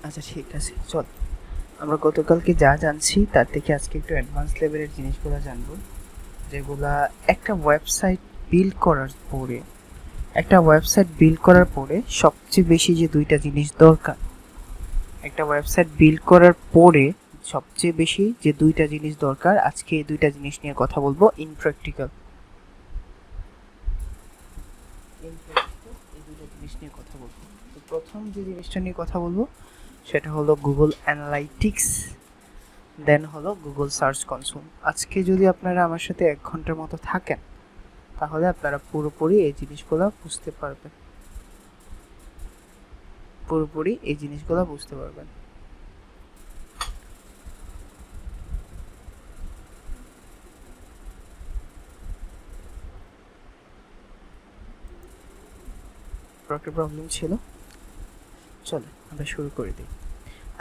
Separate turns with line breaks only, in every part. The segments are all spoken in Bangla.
আচ্ছা ঠিক আছে, চল আমরা গতকালকে যা জানছি তার থেকে আজকে একটু অ্যাডভান্স লেভেলের জিনিসগুলো জানবো, যেগুলা একটা ওয়েবসাইট বিল্ড করার পরে সবচেয়ে বেশি যে দুইটা জিনিস দরকার, একটা ওয়েবসাইট বিল্ড করার পরে সবচেয়ে বেশি যে দুইটা জিনিস দরকার, আজকে এই দুইটা জিনিস নিয়ে কথা বলবো ইন প্র্যাকটিক্যাল। এই দুইটা জিনিস নিয়ে কথা বলবো। তো প্রথম যে জিনিসটা নিয়ে কথা বলবো সেটা হলো গুগল অ্যানালাইটিক্স, দেন হলো গুগল সার্চ কনসোল। আজকে যদি আপনারা আমার সাথে 1 ঘন্টার মতো থাকেন তাহলে আপনারা পুরোপুরি এই জিনিসগুলো বুঝতে পারবেন, একটা প্রবলেম ছিল, চলো আমরা শুরু করে দিই।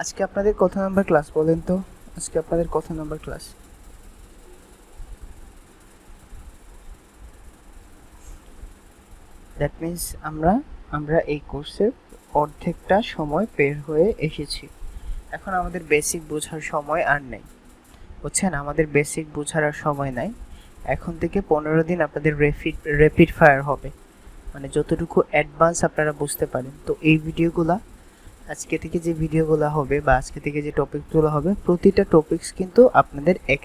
আজকে আপনাদের কত নাম্বার ক্লাস বলেন তো? আজকে আপনাদের কত নাম্বার ক্লাস? দ্যাট মিন্স আমরা এই কোর্সের অর্ধেকটা সময় বের হয়ে এসেছি। এখন আমাদের বেসিক বোঝার সময় আর নেই, বুঝছেন? আমাদের বেসিক বোঝার আর সময় নাই। এখন থেকে 15 দিন আপনাদের র্যাপিড ফায়ার হবে, মানে যতটুকু অ্যাডভান্স আপনারা বুঝতে পারেন। তো এই ভিডিওগুলা, আজকে থেকে যে ভিডিওগুলো হবে বা আজকে থেকে যে টপিকগুলো হবে, প্রতিটা টপিকস কিন্তু আপনাদের এক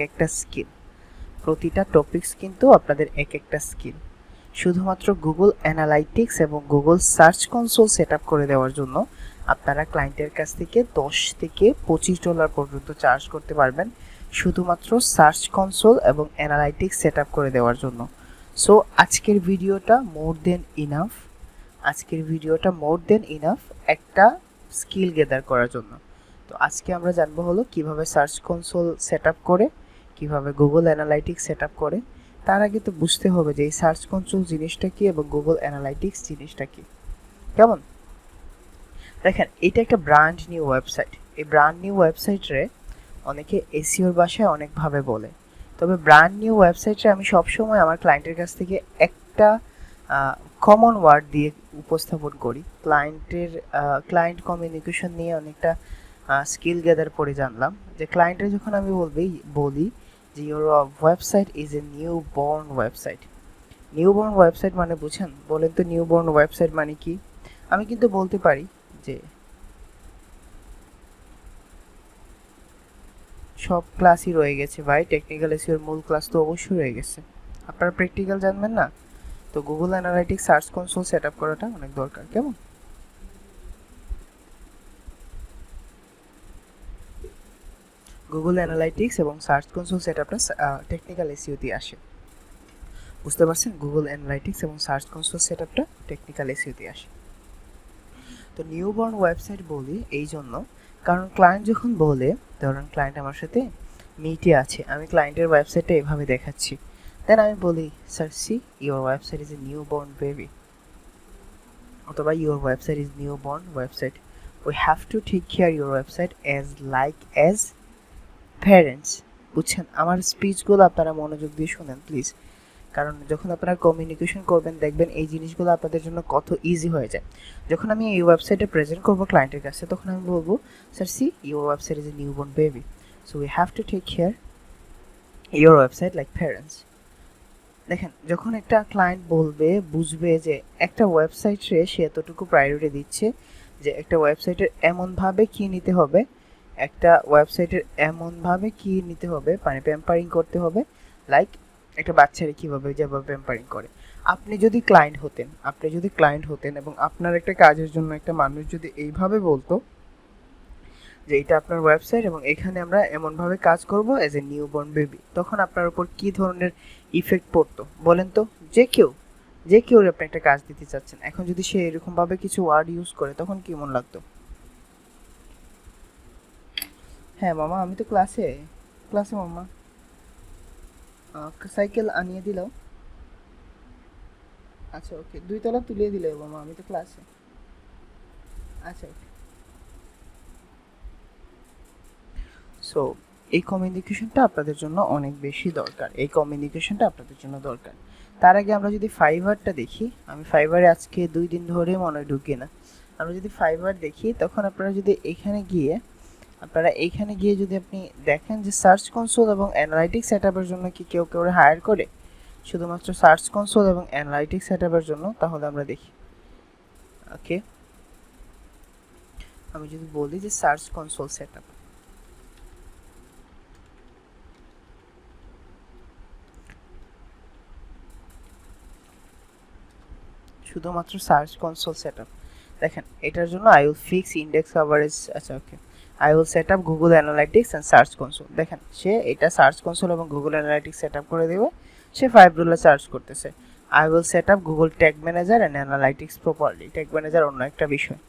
একটা স্কিল। শুধুমাত্র গুগল অ্যানালাইটিক্স এবং Google search console set up করে দেওয়ার জন্য আপনারা ক্লায়েন্টের কাছ থেকে $10 থেকে $25 পর্যন্ত চার্জ করতে পারবেন, শুধুমাত্র সার্চ কনসোল এবং অ্যানালাইটিক্স সেট আপ করে দেওয়ার জন্য। সো আজকের ভিডিওটা মোর দেন ইনাফ একটা স্কিল গেদার করার জন্য। তো আজকে আমরা জানবো হলো কিভাবে সার্চ কনসোল সেট আপ করে, কিভাবে গুগল অ্যানালাইটিক্স সেট আপ করে। তার আগে তো বুঝতে হবে যে এই সার্চ কনসোল জিনিসটা কি এবং গুগল অ্যানালাইটিক্স জিনিসটা কি। কেমন? দেখেন, এটা একটা ব্র্যান্ড নিউ ওয়েবসাইট। এই ব্র্যান্ড নিউ ওয়েবসাইটে অনেকে এসইওর ভাষায় অনেকভাবে বলে, তবে ব্র্যান্ড নিউ ওয়েবসাইটে আমি সবসময় আমার ক্লায়েন্টের কাছ থেকে একটা কমন ওয়ার্ড দিয়ে উপস্থাপন করি। ক্লায়েন্ট কমিউনিকেশন নিয়ে অনেকটা স্কিল গ্যাদার করে জানলাম যে ক্লায়েন্টের যখন আমি বলি যে your website is a new born website মানে বুঝেন? বলেন তো নিউ বর্ন ওয়েবসাইট মানে কি? আমি কিন্তু বলতে পারি যে সব ক্লাসই রয়ে গেছে ভাই, টেকনিক্যাল এসইওর মূল ক্লাস তো অবশ্যই রয়ে গেছে, আপনারা প্র্যাকটিক্যাল জানবেন না? তো Google analytics search console set up করাটা অনেক দরকার। কেমন? গুগল অ্যানালাইটিক্স এবং সার্চ কনসোল সেট আপটা টেকনিক্যাল এসইও দিয়ে আসে, বুঝতে পারছেন? গুগল অ্যানালাইটিক্স এবং সার্চ কনসোল সেট আপটা টেকনিক্যাল এসইও দিয়ে আসে। তো নিউবর্ন ওয়েবসাইট বলি এই জন্য, কারণ ক্লায়েন্ট যখন বলে, ধরুন ক্লায়েন্ট আমার সাথে মিটে আছে, আমি ক্লায়েন্টের ওয়েবসাইটটা এভাবে দেখাচ্ছি, দেন আমি বলি sir see your website is a newborn baby, অথবা your website is newborn website, we have to take care your website as parents. বুঝছেন? আমার স্পিচগুলো আপনারা মনোযোগ দিয়ে শুনেন প্লিজ, কারণ যখন আপনারা কমিউনিকেশন করবেন দেখবেন এই জিনিসগুলো আপনাদের জন্য কত ইজি হয়ে যায়। যখন আমি এই ওয়েবসাইটে প্রেজেন্ট করবো ক্লায়েন্টের কাছে, তখন আমি বলবো sir see your website is a newborn baby, so we have to take care your website like parents. দেখেন, যখন একটা ক্লায়েন্ট বুঝবে যে একটা ওয়েবসাইটে সে এতটুকু প্রায়োরিটি দিচ্ছে, যে একটা ওয়েবসাইটের এমনভাবে কি নিতে হবে, মানে প্যাম্পারিং করতে হবে, লাইক একটা বাচ্চারে কিভাবে যেভাবে প্যাম্পারিং করে। আপনি যদি ক্লায়েন্ট হতেন এবং আপনার একটা কাজের জন্য একটা মানুষ যদি এইভাবে বলতো যে এটা আপনার ওয়েবসাইট এবং এখানে আমরা এমনভাবে কাজ করব অ্যাজ এ নিউবর্ন বেবি, তখন আপনার উপর কি ধরনের ইফেক্ট পড়তো বলেন তো? যে কেউ আপনি একটা কাজ দিতে চাচ্ছেন, এখন যদি সে এরকমভাবে কিছু ওয়ার্ড ইউজ করে তখন কেমন লাগতো? হ্যাঁ মামা, আমি তো ক্লাসে মামা, সাইকেল আনিয়ে দিলাম। আচ্ছা ওকে, 2 তলা তুলিয়ে দিলে মামা, আমি তো ক্লাসে। আচ্ছা ওকে। সো এই কমিউনিকেশনটা আপনাদের জন্য অনেক বেশি দরকার, তার আগে আমরা যদি ফাইবারটা দেখি, আমি ফাইবারে আজকে 2 দিন ধরে মনে হয় ঢুকি না, আমরা যদি ফাইবার দেখি তখন আপনারা যদি এইখানে গিয়ে যদি আপনি দেখেন যে সার্চ কনসোল এবং অ্যানালাইটিক্স সেটআপের জন্য কি কেউ হায়ার করে শুধুমাত্র সার্চ কনসোল এবং অ্যানালাইটিক্স সেটআপের জন্য, তাহলে আমরা দেখি। ওকে, আমি যদি বলি যে সার্চ কনসোল সেটআপ, শুধুমাত্র সার্চ কনসোল সেটআপ, দেখেন এটার জন্য I will fix index coverage. আচ্ছা okay, I will set up Google analytics and search console. দেখেন সে এটা সার্চ কনসোল এবং গুগল অ্যানালাইটিক্স সেট আপ করে দেবে, সে $5 চার্জ করতেছে। I will set up Google tag manager and analytics properly. Tag manager অন্য একটা বিষয়।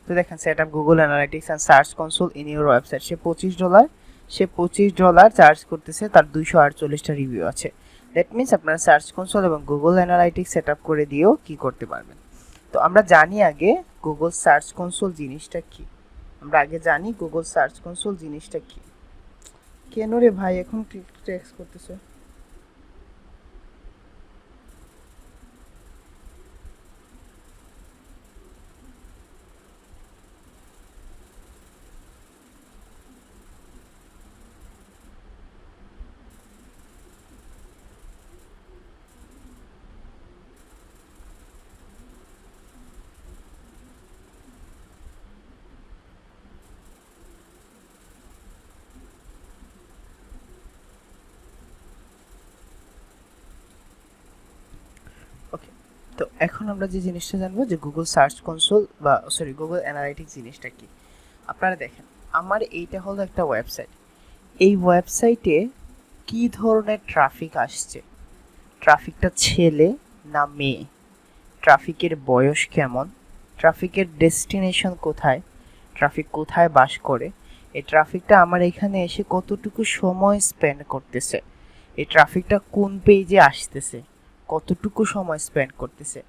তো দেখেন set up Google analytics and search console in your website, সে $25 চার্জ করতেছে, তার 248টা রিভিউ আছে। দ্যাট মিনস আপনারা সার্চ কনসোল এবং গুগল অ্যানালাইটিক্স সেট আপ করে দিয়েও কি করতে পারবেন। তো আমরা জানি আগে গুগল সার্চ কনসোল জিনিসটা কি, গুগল সার্চ কনসোল জিনিসটা কি। কেন রে ভাই এখন টেক্সট করতেছে? ওকে, তো এখন আমরা যে জিনিসটা জানবো যে গুগল সার্চ কনসোল বা গুগল অ্যানালাইটিক্স জিনিসটা কি। আপনারা দেখেন আমার এইটা হলো একটা ওয়েবসাইট, এই ওয়েবসাইটে কি ধরনের ট্রাফিক আসছে, ট্রাফিকটা ছেলে না মেয়ে, ট্রাফিকের বয়স কেমন, ট্রাফিকের ডেস্টিনেশন কোথায়, ট্রাফিক কোথায় বাস করে, এই ট্রাফিকটা আমার এখানে এসে কতটুকু সময় স্পেন্ড করতেছে, এই ট্রাফিকটা কোন পেজে আসতেছে, কতটুকু সময় স্পেন্ড করতেছে।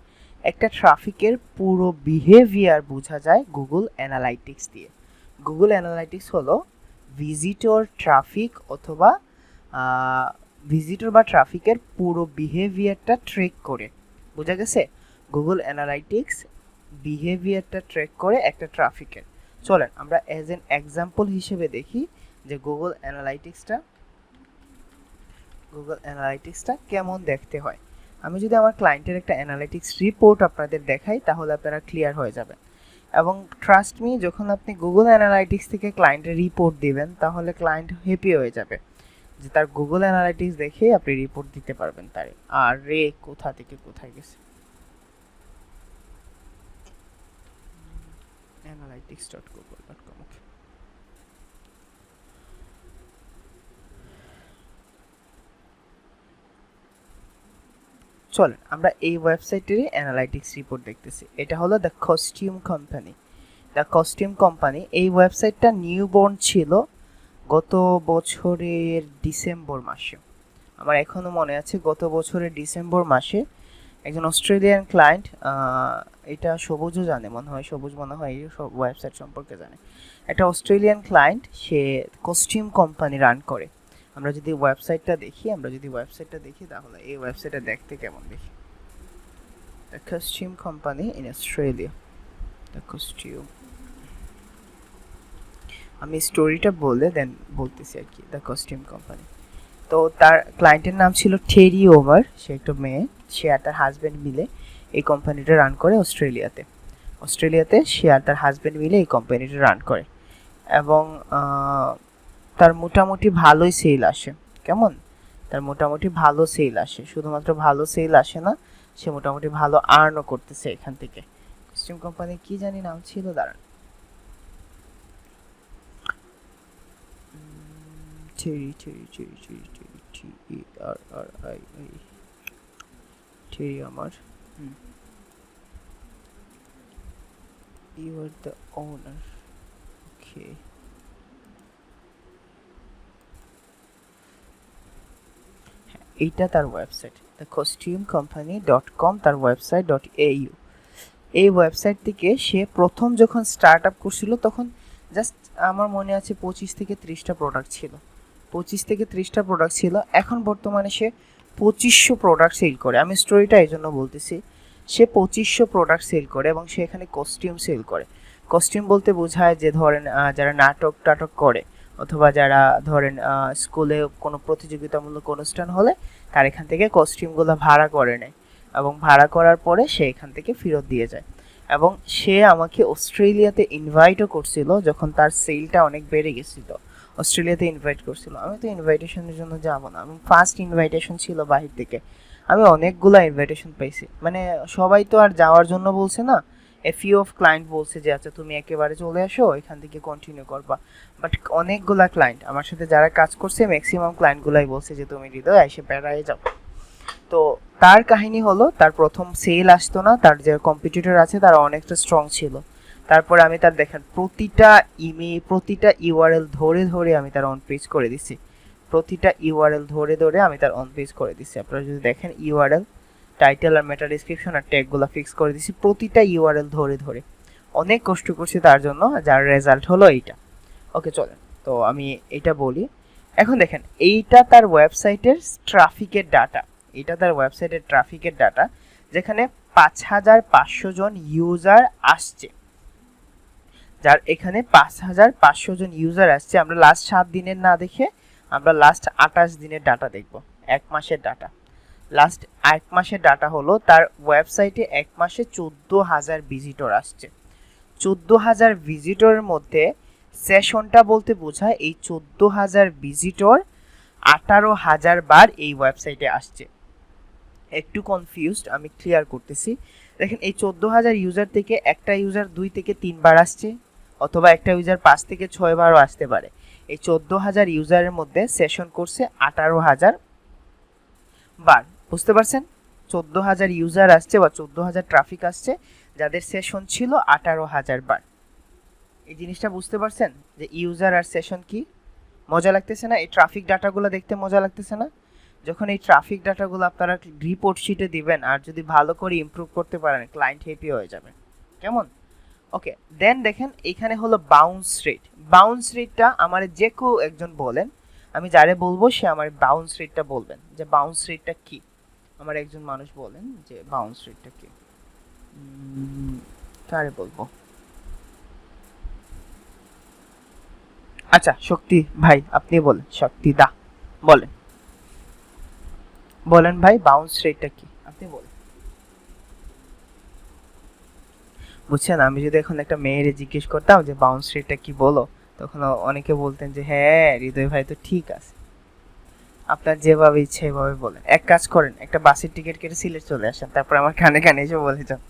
একটা ট্রাফিকের পুরো বিহেভিয়ার বোঝা যায় গুগল অ্যানালাইটিক্স দিয়ে। গুগল অ্যানালাইটিক্স হলো ভিজিটর ট্রাফিক অথবা ভিজিটর বা ট্রাফিকের পুরো বিহেভিয়ারটা ট্রেক করে, বোঝা গেছে? গুগল অ্যানালাইটিক্স বিহেভিয়ারটা ট্রেক করে একটা ট্রাফিকের। চলেন আমরা অ্যাজ এন এক্সাম্পল হিসেবে দেখি যে গুগল অ্যানালাইটিক্সটা কেমন দেখতে হয়। আমি যদি আমার ক্লায়েন্টের একটা অ্যানালাইটিক্স রিপোর্ট আপনাদের দেখাই তাহলে আপনারা ক্লিয়ার হয়ে যাবেন। এবং ট্রাস্ট মি, যখন আপনি গুগল অ্যানালাইটিক্স থেকে ক্লায়েন্টের রিপোর্ট দিবেন তাহলে ক্লায়েন্ট হ্যাপি হয়ে যাবে যে তার গুগল অ্যানালাইটিক্স দেখে আপনি রিপোর্ট দিতে পারবেন তারে। আর রে কোথা থেকে কোথায় গেছে analytics.google.com। চলেন আমরা এই ওয়েবসাইটেরই অ্যানালাইটিক্স রিপোর্ট দেখতেছি। এটা হলো দ্য কস্টিউম কোম্পানি। এই ওয়েবসাইটটা নিউবর্ন ছিল গত বছরের ডিসেম্বর মাসে। আমার এখনো মনে আছে গত বছরের ডিসেম্বর মাসে একজন অস্ট্রেলিয়ান ক্লায়েন্ট, এটা সবুজও জানে মনে হয়, এই সব ওয়েবসাইট সম্পর্কে জানে। একটা অস্ট্রেলিয়ান ক্লায়েন্ট, সে কস্টিউম কোম্পানি রান করে। আমরা যদি ওয়েবসাইটটা দেখি তাহলে এই ওয়েবসাইটটা দেখতে কেমন দেখি। The costume company in Australia, the costume, আমি স্টোরিটা বলে দেন বলতেছি আর কি। দ্য কস্টিউম কোম্পানি, তো তার ক্লায়েন্টের নাম ছিল টেরি ওভার, সে একটা মেয়ে, সে আর তার হাজব্যান্ড মিলে এই কোম্পানিটা রান করে অস্ট্রেলিয়াতে সে আর তার হাজব্যান্ড মিলে এই কোম্পানিটা রান করে। এবং তার মোটামুটি ভালোই সেল আসে। কেমন? তার মোটামুটি ভালো সেল আসে, শুধুমাত্র ভালো সেল আসে না, সে মোটামুটি ভালো আর্নও করতেছে এখান থেকে। কস্টিউম কোম্পানি কি জানি নাম ছিল, দাঁড়ান, টেরি আমার, you are the owner, okay. এইটা তার ওয়েবসাইট, thecostumecompany.com, তার ওয়েবসাইট .au। এই ওয়েবসাইট থেকে সে প্রথম যখন স্টার্ট আপ করছিল তখন জাস্ট আমার মনে আছে 25 থেকে 30টা প্রোডাক্ট ছিল। এখন বর্তমানে সে 2500 প্রোডাক্ট সেল করে। আমি স্টোরিটা এই জন্য বলতেছি, সে 2500 প্রোডাক্ট সেল করে এবং সে এখানে কস্টিউম সেল করে। কস্টিউম বলতে বোঝায় যে ধরেন যারা নাটক টাটক করে অথবা যারা ধরেন স্কুলে কোনো প্রতিযোগিতামূলক অনুষ্ঠান হলে তার এখান থেকে কস্টিউমগুলো ভাড়া করে নেয় এবং ভাড়া করার পরে সে এখান থেকে ফেরত দিয়ে যায়। এবং সে আমাকে অস্ট্রেলিয়াতে ইনভাইটও করছিল যখন তার সেলটা অনেক বেড়ে গেছিল, অস্ট্রেলিয়াতে ইনভাইট করছিল। আমি তো ইনভাইটেশনের জন্য যাব না, আমি ফার্স্ট ইনভাইটেশন ছিল বাহির থেকে। আমি অনেকগুলা ইনভাইটেশন পাইছি, মানে সবাই তো আর যাওয়ার জন্য বলছে না, এ ফিউ অফ ক্লায়েন্ট বলছে যে আচ্ছা তুমি একেবারে চলে আসো, এখান থেকে কন্টিনিউ করবা। বাট অনেকগুলা ক্লায়েন্ট আমার সাথে যারা কাজ করছে ম্যাক্সিমাম ক্লায়েন্টগুলাই বলছে যে তুমি হৃদয় এসে বেড়ায় যাও। তো তার কাহিনী হলো তার প্রথম সেল আসতো না, তার যে কম্পিটিটর আছে তারা অনেকটা স্ট্রং ছিল। তারপরে আমি তার দেখেন প্রতিটা ইমেল প্রতিটা ইউআরএল ধরে ধরে আমি তার অন পেজ করে দিছি, প্রতিটা ইউআরএল ধরে ধরে আমি তার অন পেজ করে দিছি। আপনারা যদি দেখেন ইউআরএল টাইটেল আর মেটা ডেসক্রিপশন আর ট্যাগগুলো ফিক্স করে দিছি প্রতিটা ইউআরএল ধরে ধরে। অনেক কষ্ট করছি তার জন্য, যার রেজাল্ট হলো এইটা। ওকে চলেন তো আমি এটা বলি। এখন দেখেন এইটা তার ওয়েবসাইটের ট্রাফিকের ডাটা, এটা তার ওয়েবসাইটের ট্রাফিকের ডাটা, যেখানে 5500 জন ইউজার আসছে, যার এখানে 5500 জন ইউজার আসছে। আমরা লাস্ট 7 দিনের না দেখে আমরা লাস্ট 28 দিনের ডাটা দেখব, এক মাসের ডাটা। লাস্ট এক মাসের ডাটা হলো তার ওয়েবসাইটে এক মাসে 14,000 ভিজিটর আসছে। 14,000 ভিজিটরের মধ্যে সেশনটা বলতে বোঝায় এই 14,000 ভিজিটর 18,000 বার এই ওয়েবসাইটে আসছে। একটু কনফিউজড, আমি ক্লিয়ার করতেছি। দেখেন এই 14,000 ইউজার থেকে একটা ইউজার 2 থেকে 3 বার আসছে, অথবা একটা ইউজার 5 থেকে 6 বারও আসতে পারে। এই 14,000 ইউজারের মধ্যে সেশন করছে 18,000 বার। বুঝতে পারছেন? 14,000 ইউজার আসছে বা 14,000 ট্রাফিক আসছে, যাদের সেশন ছিল 18,000 বার। এই জিনিসটা বুঝতে পারছেন যে ইউজার আর সেশন কি? মজা লাগতেছে না? এই ট্রাফিক ডাটাগুলো দেখতে মজা লাগতেছে না? যখন এই ট্রাফিক ডাটাগুলো আপনারা রিপোর্ট শিটে দিবেন আর যদি ভালো করে ইমপ্রুভ করতে পারেন, ক্লায়েন্ট হ্যাপি হয়ে যাবে। কেমন? ওকে, দেন দেখেন এখানে হলো বাউন্স রেট। বাউন্স রেটটা আমার যে কেউ একজন বলেন, আমি যারে বলবো সে আমার বাউন্স রেটটা বলবেন যে বাউন্স রেটটা কি। আমার একজন মানুষ বলেন যে বাউন্স রেটটা কি, কারে বলবো? আচ্ছা শক্তি ভাই আপনি বলেন, শক্তি দা বলেন, বলেন ভাই বাউন্স রেটটা কি আপনি বলেন। বুঝছেন, আমি যদি এখন একটা মেয়েরে জিজ্ঞেস করতাম যে বাউন্স রেটটা কি বলো, তখন অনেকে বলতেন যে হ্যাঁ হৃদয় ভাই তো ঠিক আছে। আপনার যেভাবে ইচ্ছে এভাবে বলেন। এক কাজ করেন, একটা বাসের টিকিট কেটে সিলেট চলে আসেন, তারপর আমার কানে কানে এসে বলে যান।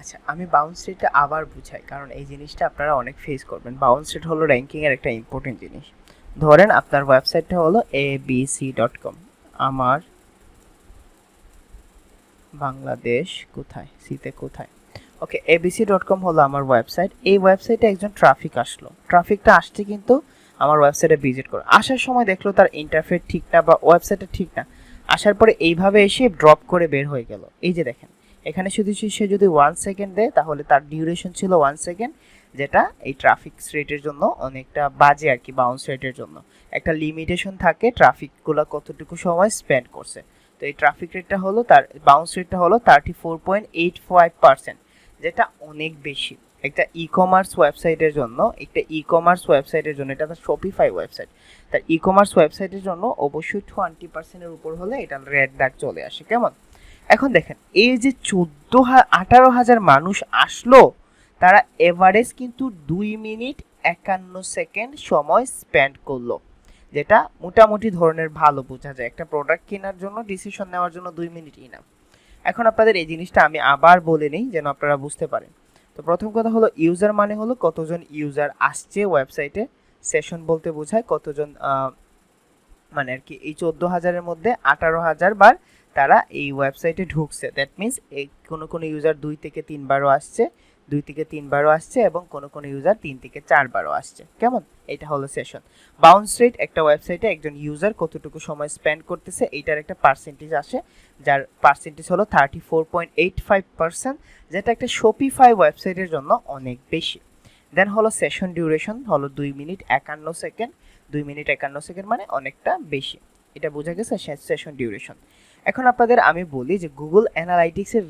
আচ্ছা আমি বাউন্স রেটটা আবার বুঝাই, কারণ এই জিনিসটা আপনারা অনেক ফেস করবেন। বাউন্স রেট হলো র্যাঙ্কিং এর একটা ইম্পর্টেন্ট জিনিস। ধরেন আপনার ওয়েবসাইটটা হলো abc.com, আমার বাংলাদেশ কোথায়, সিতে কোথায়। ওকে, abc.com হলো আমার ওয়েবসাইট। এই ওয়েবসাইটে একজন ট্রাফিক আসলো, ট্রাফিকটা আসছে কিন্তু আমার ওয়েবসাইটে ভিজিট করে। আসার সময় দেখলো তার ইন্টারফেস ঠিক না বা ওয়েবসাইটটা ঠিক না, আসার পরে এইভাবে এসে ড্রপ করে বের হয়ে গেল। এই যে দেখেন এখানে শুধু সে যদি 1 সেকেন্ড দেয় তাহলে তার ডিউরেশন ছিল 1 সেকেন্ড, যেটা এই ট্রাফিক রেটের জন্য অনেকটা বাজে আর কি। বাউন্স রেটের জন্য একটা লিমিটেশন থাকে ট্রাফিকগুলো কতটুকু সময় স্পেন্ড করছে। তো এই ট্রাফিক রেটটা হলো তার, বাউন্স রেটটা হলো 34.85%, যেটা অনেক বেশি একটা ই কমার্স ওয়েবসাইটের জন্য। একটা ই কমার্স ওয়েবসাইটের জন্য, এটা তার শপিফাই ওয়েবসাইট, তার ই কমার্স ওয়েবসাইটের জন্য অবশ্যই 20%-এর উপর হলে এটা রেড ডাক চলে আসে। কেমন? এখন দেখেন এই যে 18,000 মানুষ আসলো, তারা এভারেজ কিন্তু 2 মিনিট 51 সেকেন্ড সময় স্পেন্ড করলো, যেটা মোটামুটি ধরনের ভালো বোঝা যায়। একটা প্রোডাক্ট কেনার জন্য ডিসিশন নেওয়ার জন্য 2 মিনিট ইনাফ। এখন আপনাদের এই জিনিসটা আমি আবার বলে নিই যেন আপনারা বুঝতে পারেন। তো প্রথম কথা হলো ইউজার মানে হলো কতজন ইউজার আসছে ওয়েবসাইটে, সেশন বলতে বোঝায় কতজন মানে আর কি এই 14,000-এর মধ্যে 18,000 বার তারা এই ওয়েবসাইটে ঢুকছে। দ্যাট মিনস এই কোনো ইউজার 2 থেকে 3 বারও আসছে, 2 থেকে 3 বারও আসছে এবং কোনো ইউজার 3 থেকে 4 বারও আসছে। কেমন? এটা হলো সেশন। বাউন্স রেট একটা ওয়েবসাইটে একজন ইউজার কতটুকু সময় স্পেন্ড করতেছে এইটার একটা পার্সেন্টেজ আসে, যার পার্সেন্টেজ হলো 34.85%, যেটা একটা শপিফাই ওয়েবসাইটের জন্য অনেক বেশি। দেন হলো সেশন ডিউরেশন হলো 2 মিনিট 51 সেকেন্ড। 2 মিনিট 51 সেকেন্ড মানে অনেকটা বেশি, এটা বোঝা গেছে সেশন ডিউরেশন। এখন আপনাদের আমি বলি যে গুগল অ্যানালাইটিক্সের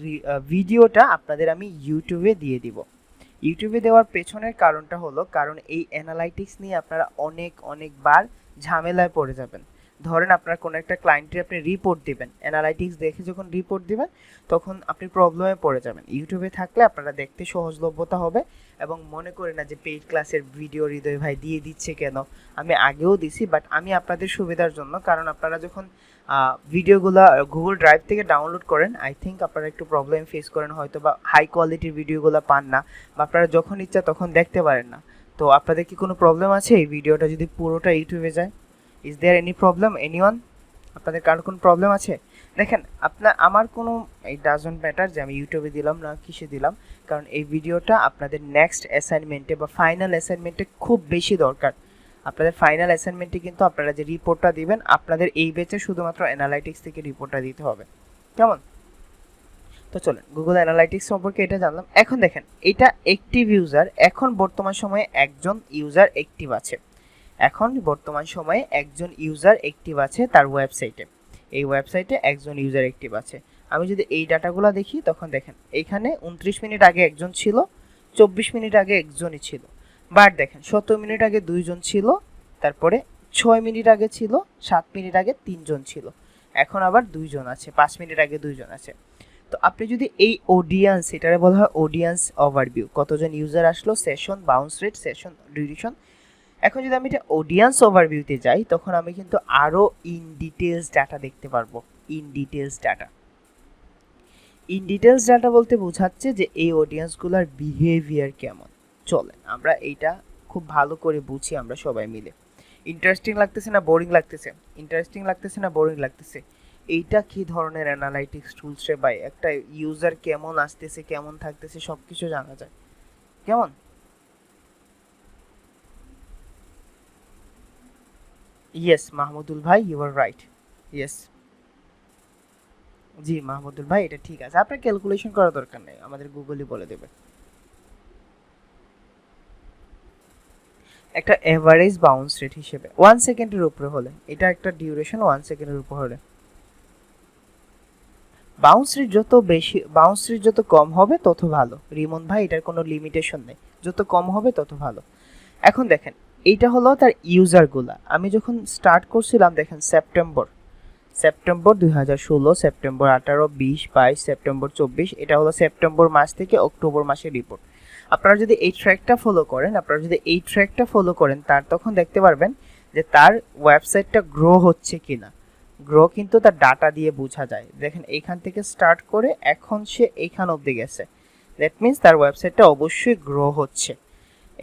ভিডিওটা আপনাদের আমি ইউটিউবে দিয়ে দিব। ইউটিউবে দেওয়ার পেছনের কারণটা হলো কারণ এই অ্যানালাইটিক্স নিয়ে আপনারা অনেকবার ঝামেলায় পড়ে যাবেন। ধরেন আপনার কোনো একটা ক্লায়েন্টের আপনি রিপোর্ট দিবেন, অ্যানালাইটিক্স দেখে যখন রিপোর্ট দিবেন তখন আপনি প্রবলেমে পড়ে যাবেন। ইউটিউবে থাকলে আপনারা দেখতে সহজলভ্যতা হবে এবং মনে করে না যে পেইড ক্লাসের ভিডিও হৃদয় ভাই দিয়ে দিচ্ছে কেন, আমি আগেও দিছি, বাট আমি আপনাদের সুবিধার জন্য, কারণ আপনারা যখন ভিডিওগুলো গুগল ড্রাইভ থেকে ডাউনলোড করেন আই থিঙ্ক আপনারা একটু প্রবলেম ফেস করেন, হয়তো বা হাই কোয়ালিটির ভিডিওগুলো পান না বা আপনারা যখন ইচ্ছা তখন দেখতে পারেন না। তো আপনাদের কি কোনো প্রবলেম আছে এই ভিডিওটা যদি পুরোটা ইউটিউবে যায়? Is there any problem anyone? আপনাদের কারোর কোনো প্রবলেম আছে? দেখেন আমার কোনো ইট ডাজন্ট ম্যাটার যে আমি ইউটিউবে দিলাম না কিসে দিলাম, কারণ এই ভিডিওটা আপনাদের নেক্সট অ্যাসাইনমেন্টে বা ফাইনাল অ্যাসাইনমেন্টে খুব বেশি দরকার। আপনাদের ফাইনাল অ্যাসাইনমেন্টে কিন্তু আপনারা যে রিপোর্টটা দিবেন আপনাদের এই ব্যাচে শুধুমাত্র অ্যানালাইটিক্স থেকে রিপোর্টটা দিতে হবে, কেমন? তো চলেন গুগল অ্যানালাইটিক্স সম্পর্কে এটা জানলাম। এখন দেখেন এটা অ্যাক্টিভ ইউজার, এখন বর্তমান সময়ে একজন ইউজার অ্যাক্টিভ আছে, এখন বর্তমান সময়ে একজন ইউজার অ্যাক্টিভ আছে তার ওয়েবসাইটে, এই ওয়েবসাইটে একজন ইউজার অ্যাক্টিভ আছে। আমি যদি এই ডাটাগুলো দেখি তখন দেখেন এইখানে 29 মিনিট আগে একজন ছিল, 24 মিনিট আগে একজনই ছিল, বাট দেখেন 17 মিনিট আগে দুইজন ছিল, তারপরে 6 মিনিট আগে ছিল, 7 মিনিট আগে তিনজন ছিল, এখন আবার দুইজন আছে, 5 মিনিট আগে দুইজন আছে। তো আপনি যদি এই অডিয়েন্স, এটারে বলা হয় অডিয়েন্স ওভারভিউ, কতজন ইউজার আসলো, session, bounce rate, session duration. এখন যদি আমি এটা অডিয়েন্স ওভারভিউতে যাই তখন আমি কিন্তু আরও ইন ডিটেলস ডাটা দেখতে পারবো। ইন ডিটেলস ডাটা বলতে বোঝাচ্ছে যে এই অডিয়েন্সগুলোর বিহেভিয়ার কেমন। চলে আমরা এইটা খুব ভালো করে বুঝি আমরা সবাই মিলে। ইন্টারেস্টিং লাগতেছে না বোরিং লাগতেছে? ইন্টারেস্টিং লাগতেছে না বোরিং লাগতেছে? এইটা কি ধরনের অ্যানালাইটিক্স টুলস রে ভাই, একটা ইউজার কেমন আসতেছে কেমন থাকতেছে সব কিছু জানা যায়, কেমন? ইয়েস মাহমুদুল ভাই, ইউ আর রাইট। ইয়েস, জি মাহমুদুল ভাই এটা ঠিক আছে, আপনার ক্যালকুলেশন করার দরকার নেই, আমাদের গুগলই বলে দেবে। একটা এভারেজ বাউন্স রেট হিসেবে 1 সেকেন্ডের উপরে হলে, এটা একটা ডিউরেশন 1 সেকেন্ডের উপর হলে, বাউন্স রেট যত কম হবে তত ভালো। রিমন ভাই এটার কোনো লিমিটেশন নেই, যত কম হবে তত ভালো। এখন দেখেন এইটা হলো তার ইউজারগুলা, আমি যখন স্টার্ট করছিলাম দেখেন সেপ্টেম্বর 2016, সেপ্টেম্বর 18, 20, 22, সেপ্টেম্বর 24, এটা হলো সেপ্টেম্বর মাস থেকে অক্টোবর মাসের রিপোর্ট। আপনারা যদি এই ট্র্যাকটা ফলো করেন তার তখন দেখতে পারবেন যে তার ওয়েবসাইটটা গ্রো হচ্ছে কিনা। গ্রো কিন্তু তার ডাটা দিয়ে বোঝা যায়। দেখেন এইখান থেকে স্টার্ট করে এখন সে এইখান অবধি গেছে, দ্যাট মিন্স তার ওয়েবসাইটটা অবশ্যই গ্রো হচ্ছে।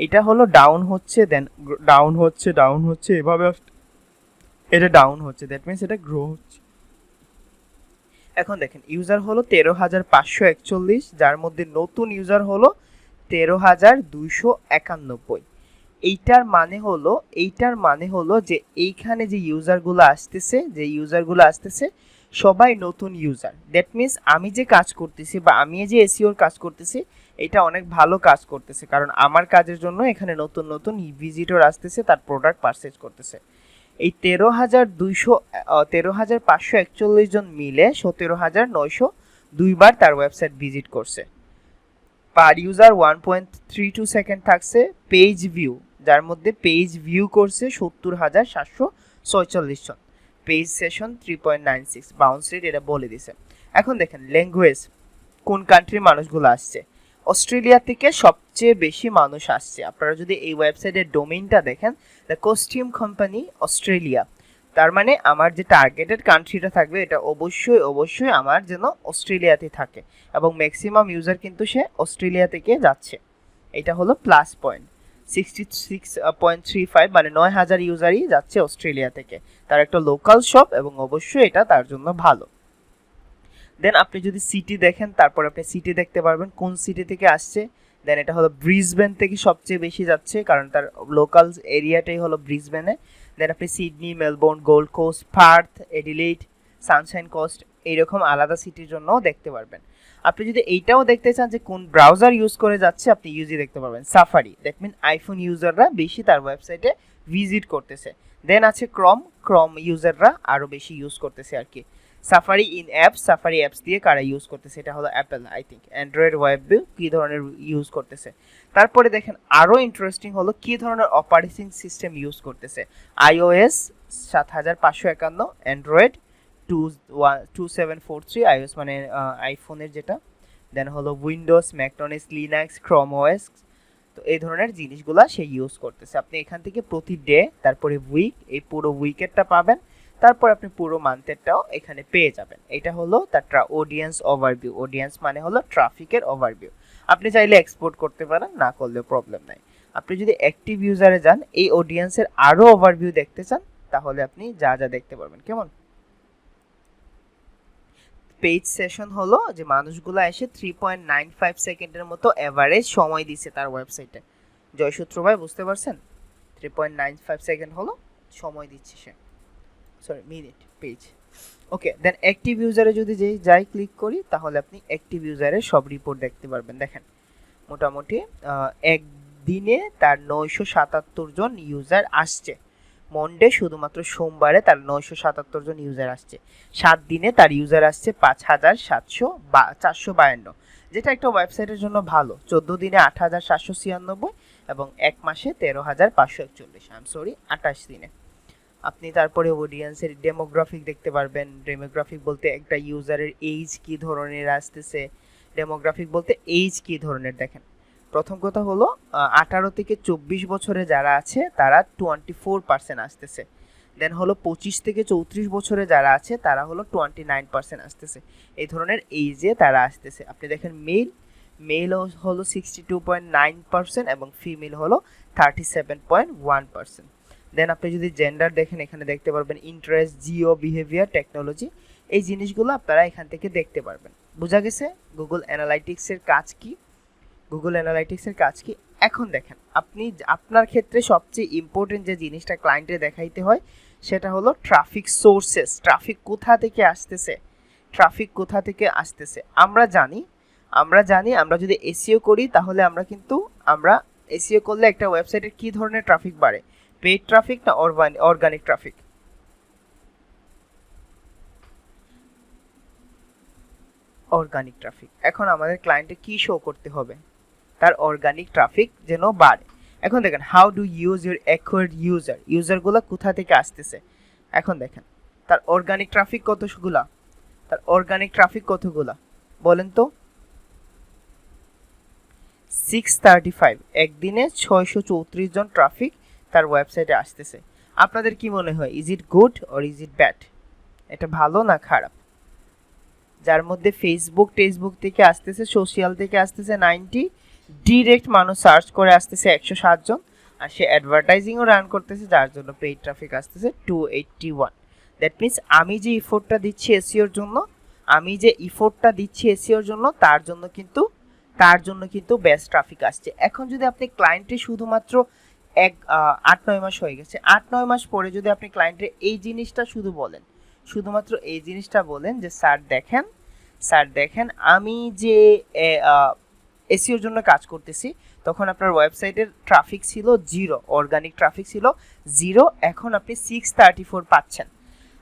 এটা হলো ডাউন হচ্ছে, দেন ডাউন হচ্ছে এভাবে এটা ডাউন হচ্ছে, দ্যাট মিন্স এটা গ্রো হচ্ছে। এখন দেখেন ইউজার হলো 13,541, যার মধ্যে নতুন ইউজার হলো 13,291। এইটার মানে হলো যে এইখানে যে ইউজারগুলো আসতেছে সবাই নতুন ইউজার। দ্যাট মিন্স আমি যে কাজ করতেছি বা আমি যে এসইওর কাজ করতেছি এটা অনেক ভালো কাজ করতেছে, কারণ আমার কাজের জন্য এখানে নতুন ভিজিটর আসতেছে, তার প্রোডাক্ট পারচেজ করতেছে। এই 13,541 জন মিলে 17,902 বার তার ওয়েবসাইট ভিজিট করছে। পার ইউজার 1.32 সেকেন্ড থাকছে। পেজ ভিউ, যার মধ্যে পেজ ভিউ করছে 70,746 জন। পেজ সেশন 3.96, বাউন্স রেট এটা বলে দিছে। এখন দেখেন ল্যাঙ্গুয়েজ, কোন কান্ট্রির মানুষগুলো আসছে। অস্ট্রেলিয়া থেকে সবচেয়ে বেশি মানুষ আসছে। আপনারা যদি এই ওয়েবসাইটের ডোমেইনটা দেখেন, দ্য কস্টিউম কোম্পানি অস্ট্রেলিয়া, তার মানে আমার যে টার্গেটেড কান্ট্রিটা থাকবে এটা অবশ্যই আমার যেন অস্ট্রেলিয়াতে থাকে, এবং ম্যাক্সিমাম ইউজার কিন্তু সে অস্ট্রেলিয়া থেকে যাচ্ছে। এটা হলো প্লাস পয়েন্ট। 66.35 মানে 9,000 ইউজারই যাচ্ছে অস্ট্রেলিয়া থেকে, তার একটা লোকাল শপ, এবং অবশ্যই এটা তার জন্য ভালো। দেন আপনি যদি সিটি দেখেন, তারপর আপনি সিটি দেখতে পারবেন কোন সিটি থেকে আসছে। দেন এটা হলো ব্রিসবেন থেকে সবচেয়ে বেশি যাচ্ছে, কারণ তার লোকাল এরিয়াটাই হলো ব্রিসবেনে। দেন আপনি Sydney, Melbourne, Gold Coast, Perth, Adelaide, Sunshine Coast এইরকম আলাদা সিটির জন্যও দেখতে পারবেন। আপনি যদি এইটাও দেখতে চান যে কোন ব্রাউজার ইউজ করে যাচ্ছে, আপনি ইউজি দেখতে পারবেন সাফারি, দ্যাট মিন আইফোন ইউজাররা বেশি তার ওয়েবসাইটে ভিজিট করতেছে। দেন আছে ক্রম ইউজাররা আরও বেশি ইউজ করতেছে আর কি। Safari in apps, Safari apps দিয়ে কারা ইউজ করতেছে, এটা হলো Apple I think. Android web view কী ধরনের ইউজ করতেছে। তারপরে দেখেন আরও ইন্টারেস্টিং হলো কী ধরনের অপারেটিং সিস্টেম ইউজ করতেছে। iOS 7551, অ্যান্ড্রয়েড 2743, iOS মানে আইফোনের যেটা, দেন হলো উইন্ডোজ, ম্যাকডোনাস, লিনাক্স, ক্রোম ওএস। তো এই ধরনের জিনিসগুলা সে ইউজ করতেছে। আপনি এখান থেকে প্রতি ডে, তারপরে উইক, এই পুরো উইকেরটা পাবেন, তারপর আপনি পুরো মান্থেরটাও এখানে পেয়ে যাবেন। এটা হলো তার অডিয়েন্স ওভারভিউ। অডিয়েন্স মানে হলো ট্রাফিকের ওভারভিউ। আপনি চাইলে এক্সপোর্ট করতে পারেন, না করলেও প্রবলেম নাই। আপনি যদি অ্যাক্টিভ ইউজারে যান, এই অডিয়েন্সের আরও ওভারভিউ দেখতে চান, তাহলে আপনি যা যা দেখতে পারবেন। কেমন? পেজ সেশন হলো যে মানুষগুলো এসে 3.95 সেকেন্ডের মতো এভারেজ সময় দিছে তার ওয়েবসাইটে। জয়সূত্র ভাই বুঝতে পারছেন? 3.95 সেকেন্ড হলো সময় দিচ্ছে সে, সরি মিনিট, পেজ। ওকে, দেন অ্যাক্টিভ ইউজারে যদি যাই ক্লিক করি, তাহলে আপনি অ্যাক্টিভ ইউজারের সব রিপোর্ট দেখতে পারবেন। দেখেন মোটামুটি একদিনে তার 977 জন ইউজার আসছে। মন্ডে শুধুমাত্র সোমবারে তার 977 জন ইউজার আসছে। 7 দিনে তার ইউজার আসছে 5752, যেটা একটা ওয়েবসাইটের জন্য ভালো। 14 দিনে 8796 এবং 1 মাসে 13541, আই এম সরি 28 দিনে। আপনি তারপরে অডিয়েন্সের ডেমোগ্রাফিক দেখতে পারবেন। ডেমোগ্রাফিক বলতে একটা ইউজারের এইজ কি ধরনের আসতেছে। ডেমোগ্রাফিক বলতে এইজ কি ধরনের। দেখেন প্রথম কথা হলো 18 থেকে 24 বছরে যারা আছে তারা 24% আসতেছে। দেন হলো 25 থেকে 34 বছরে যারা আছে তারা হলো 29% আসতেছে। এই ধরনের এইজে তারা আসতেছে। আপনি দেখেন মেল হলো 62.9% এবং ফিমেল হলো 37.1%। দেন আপনি যদি জেন্ডার দেখেন, এখানে দেখতে পারবেন ইন্টারেস্ট, জিও, বিহেভিয়ার, টেকনোলজি, এই জিনিসগুলো আপনারা এখান থেকে দেখতে পারবেন। বোঝা গেছে গুগল অ্যানালাইটিক্সের কাজ কি? গুগল অ্যানালাইটিক্সের কাজ কি? এখন দেখেন আপনি আপনার ক্ষেত্রে সবচেয়ে ইম্পর্টেন্ট যে জিনিসটা ক্লায়েন্টে দেখাইতে হয়, সেটা হলো ট্রাফিক সোর্সেস। ট্রাফিক কোথা থেকে আসতেছে, ট্রাফিক কোথা থেকে আসতেছে। আমরা জানি আমরা যদি এসইও করি, তাহলে আমরা এসইও করলে একটা ওয়েবসাইটের কি ধরনের ট্রাফিক বাড়ে, পেইড ট্রাফিক না অর্গানিক ট্রাফিক? Organic traffic. এখন আমাদের ক্লায়েন্টে কি শো করতে হবে? তার অর্গানিক ট্রাফিক যেন বাড়ে। এখন দেখেন how do use your acquired ইউজারগুলো কোথা থেকে আসতেছে। এখন দেখেন তার অর্গানিক ট্রাফিক কতগুলা বলেন তো? 635, একদিনে 634 জন ট্রাফিক তার ওয়েবসাইটে আসতেছে। আপনাদের কি মনে হয়, is it good or is it bad? এটা ভালো না খারাপ? যার মধ্যে ফেসবুক থেকে আসতেছে, সোশ্যাল থেকে আসতেছে 90, ডিরেক্ট মানুষ সার্চ করে আসতেছে 107 জন, আর সে অ্যাডভার্টাইজিংও রান করতেছে, যার জন্য পেইড ট্রাফিক আসতেছে 281। দ্যাট মিনস আমি যে ইফোর্টটা দিচ্ছি এসইওর জন্য, তার জন্য কিন্তু বেস্ট ট্রাফিক আসছে। এখন যদি আপনি ক্লায়েন্টে শুধুমাত্র 8-9 মাস হয়ে গেছে, 8-9 মাস পরে যদি আপনি ক্লায়েন্টের এই জিনিসটা শুধুমাত্র এই জিনিসটা বলেন যে স্যার দেখেন আমি যে এসইওর জন্য কাজ করতেছি, তখন আপনার ওয়েবসাইটের ট্রাফিক ছিল 0, অর্গানিক ট্রাফিক ছিল 0, এখন আপনি 634 পাচ্ছেন।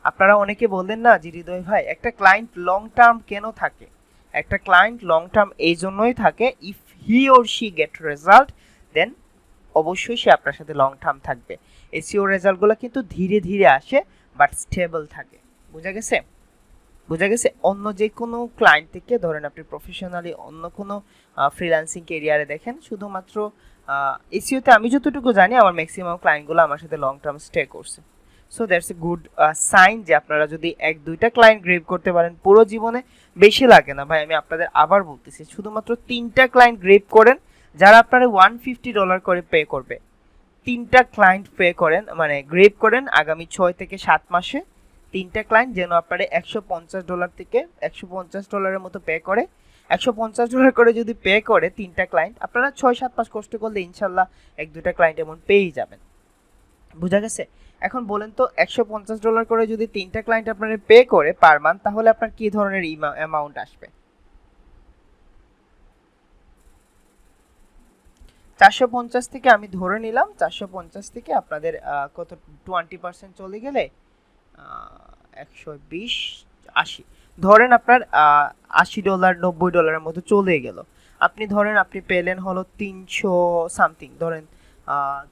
আপনারা অনেকে বললেন না যে হৃদয় ভাই, একটা ক্লায়েন্ট লং টার্ম কেন থাকে? একটা ক্লায়েন্ট লং টার্ম এই জন্যই থাকে, if he or she get result, then অবশ্যই সে আপনার সাথে লং টার্ম থাকবে। এসইও রেজাল্টগুলো কিন্তু ধীরে ধীরে আসে, বাট স্টেবল থাকে। বোঝা গেছে? অন্য যে কোনো ক্লায়েন্ট থেকে, ধরেন আপনি প্রফেশনালি অন্য কোনো ফ্রিল্যান্সিং ক্যারিয়ারে দেখেন, শুধুমাত্র এসইওতে আমি যতটুকু জানি আমার ম্যাক্সিমাম ক্লায়েন্টগুলো আমার সাথে লং টার্ম স্টে করছে। So that's a good sign যে আপনারা যদি 1-2টা ক্লায়েন্ট গ্রেপ করতে পারেন পুরো জীবনে, বেশি লাগে না ভাই। আমি আপনাদের আবার বলতেছি, শুধুমাত্র 3টা ক্লায়েন্ট গ্রেপ করেন যারা আপনারা $150 করে পে করবে। 3টা ক্লায়েন্ট পে করেন, মানে গ্রেপ করেন আগামী 6 থেকে 7 মাসে। 3টা ক্লায়েন্ট যেন আপনারা $150 থেকে $150 মতো পে করে। $150 করে যদি পে করে 3টা ক্লায়েন্ট, আপনারা 6-7 মাস কষ্ট করলে ইনশাল্লাহ 1-2টা ক্লায়েন্ট এমন পেয়েই যাবেন। বোঝা গেছে? এখন বলেন তো, $150 করে যদি 3টা ক্লায়েন্ট আপনারা পে করে পার মান্থ, তাহলে আপনার কি ধরনের অ্যামাউন্ট আসবে? 450 থেকে আমি ধরে নিলাম 450 থেকে আপনাদের কত 20% চলে গেলে 120 80 ধরেন আপনার $80 $90 মতো চলে গেল। আপনি ধরেন আপনি পেলেন হলো 300 সামথিং, ধরেন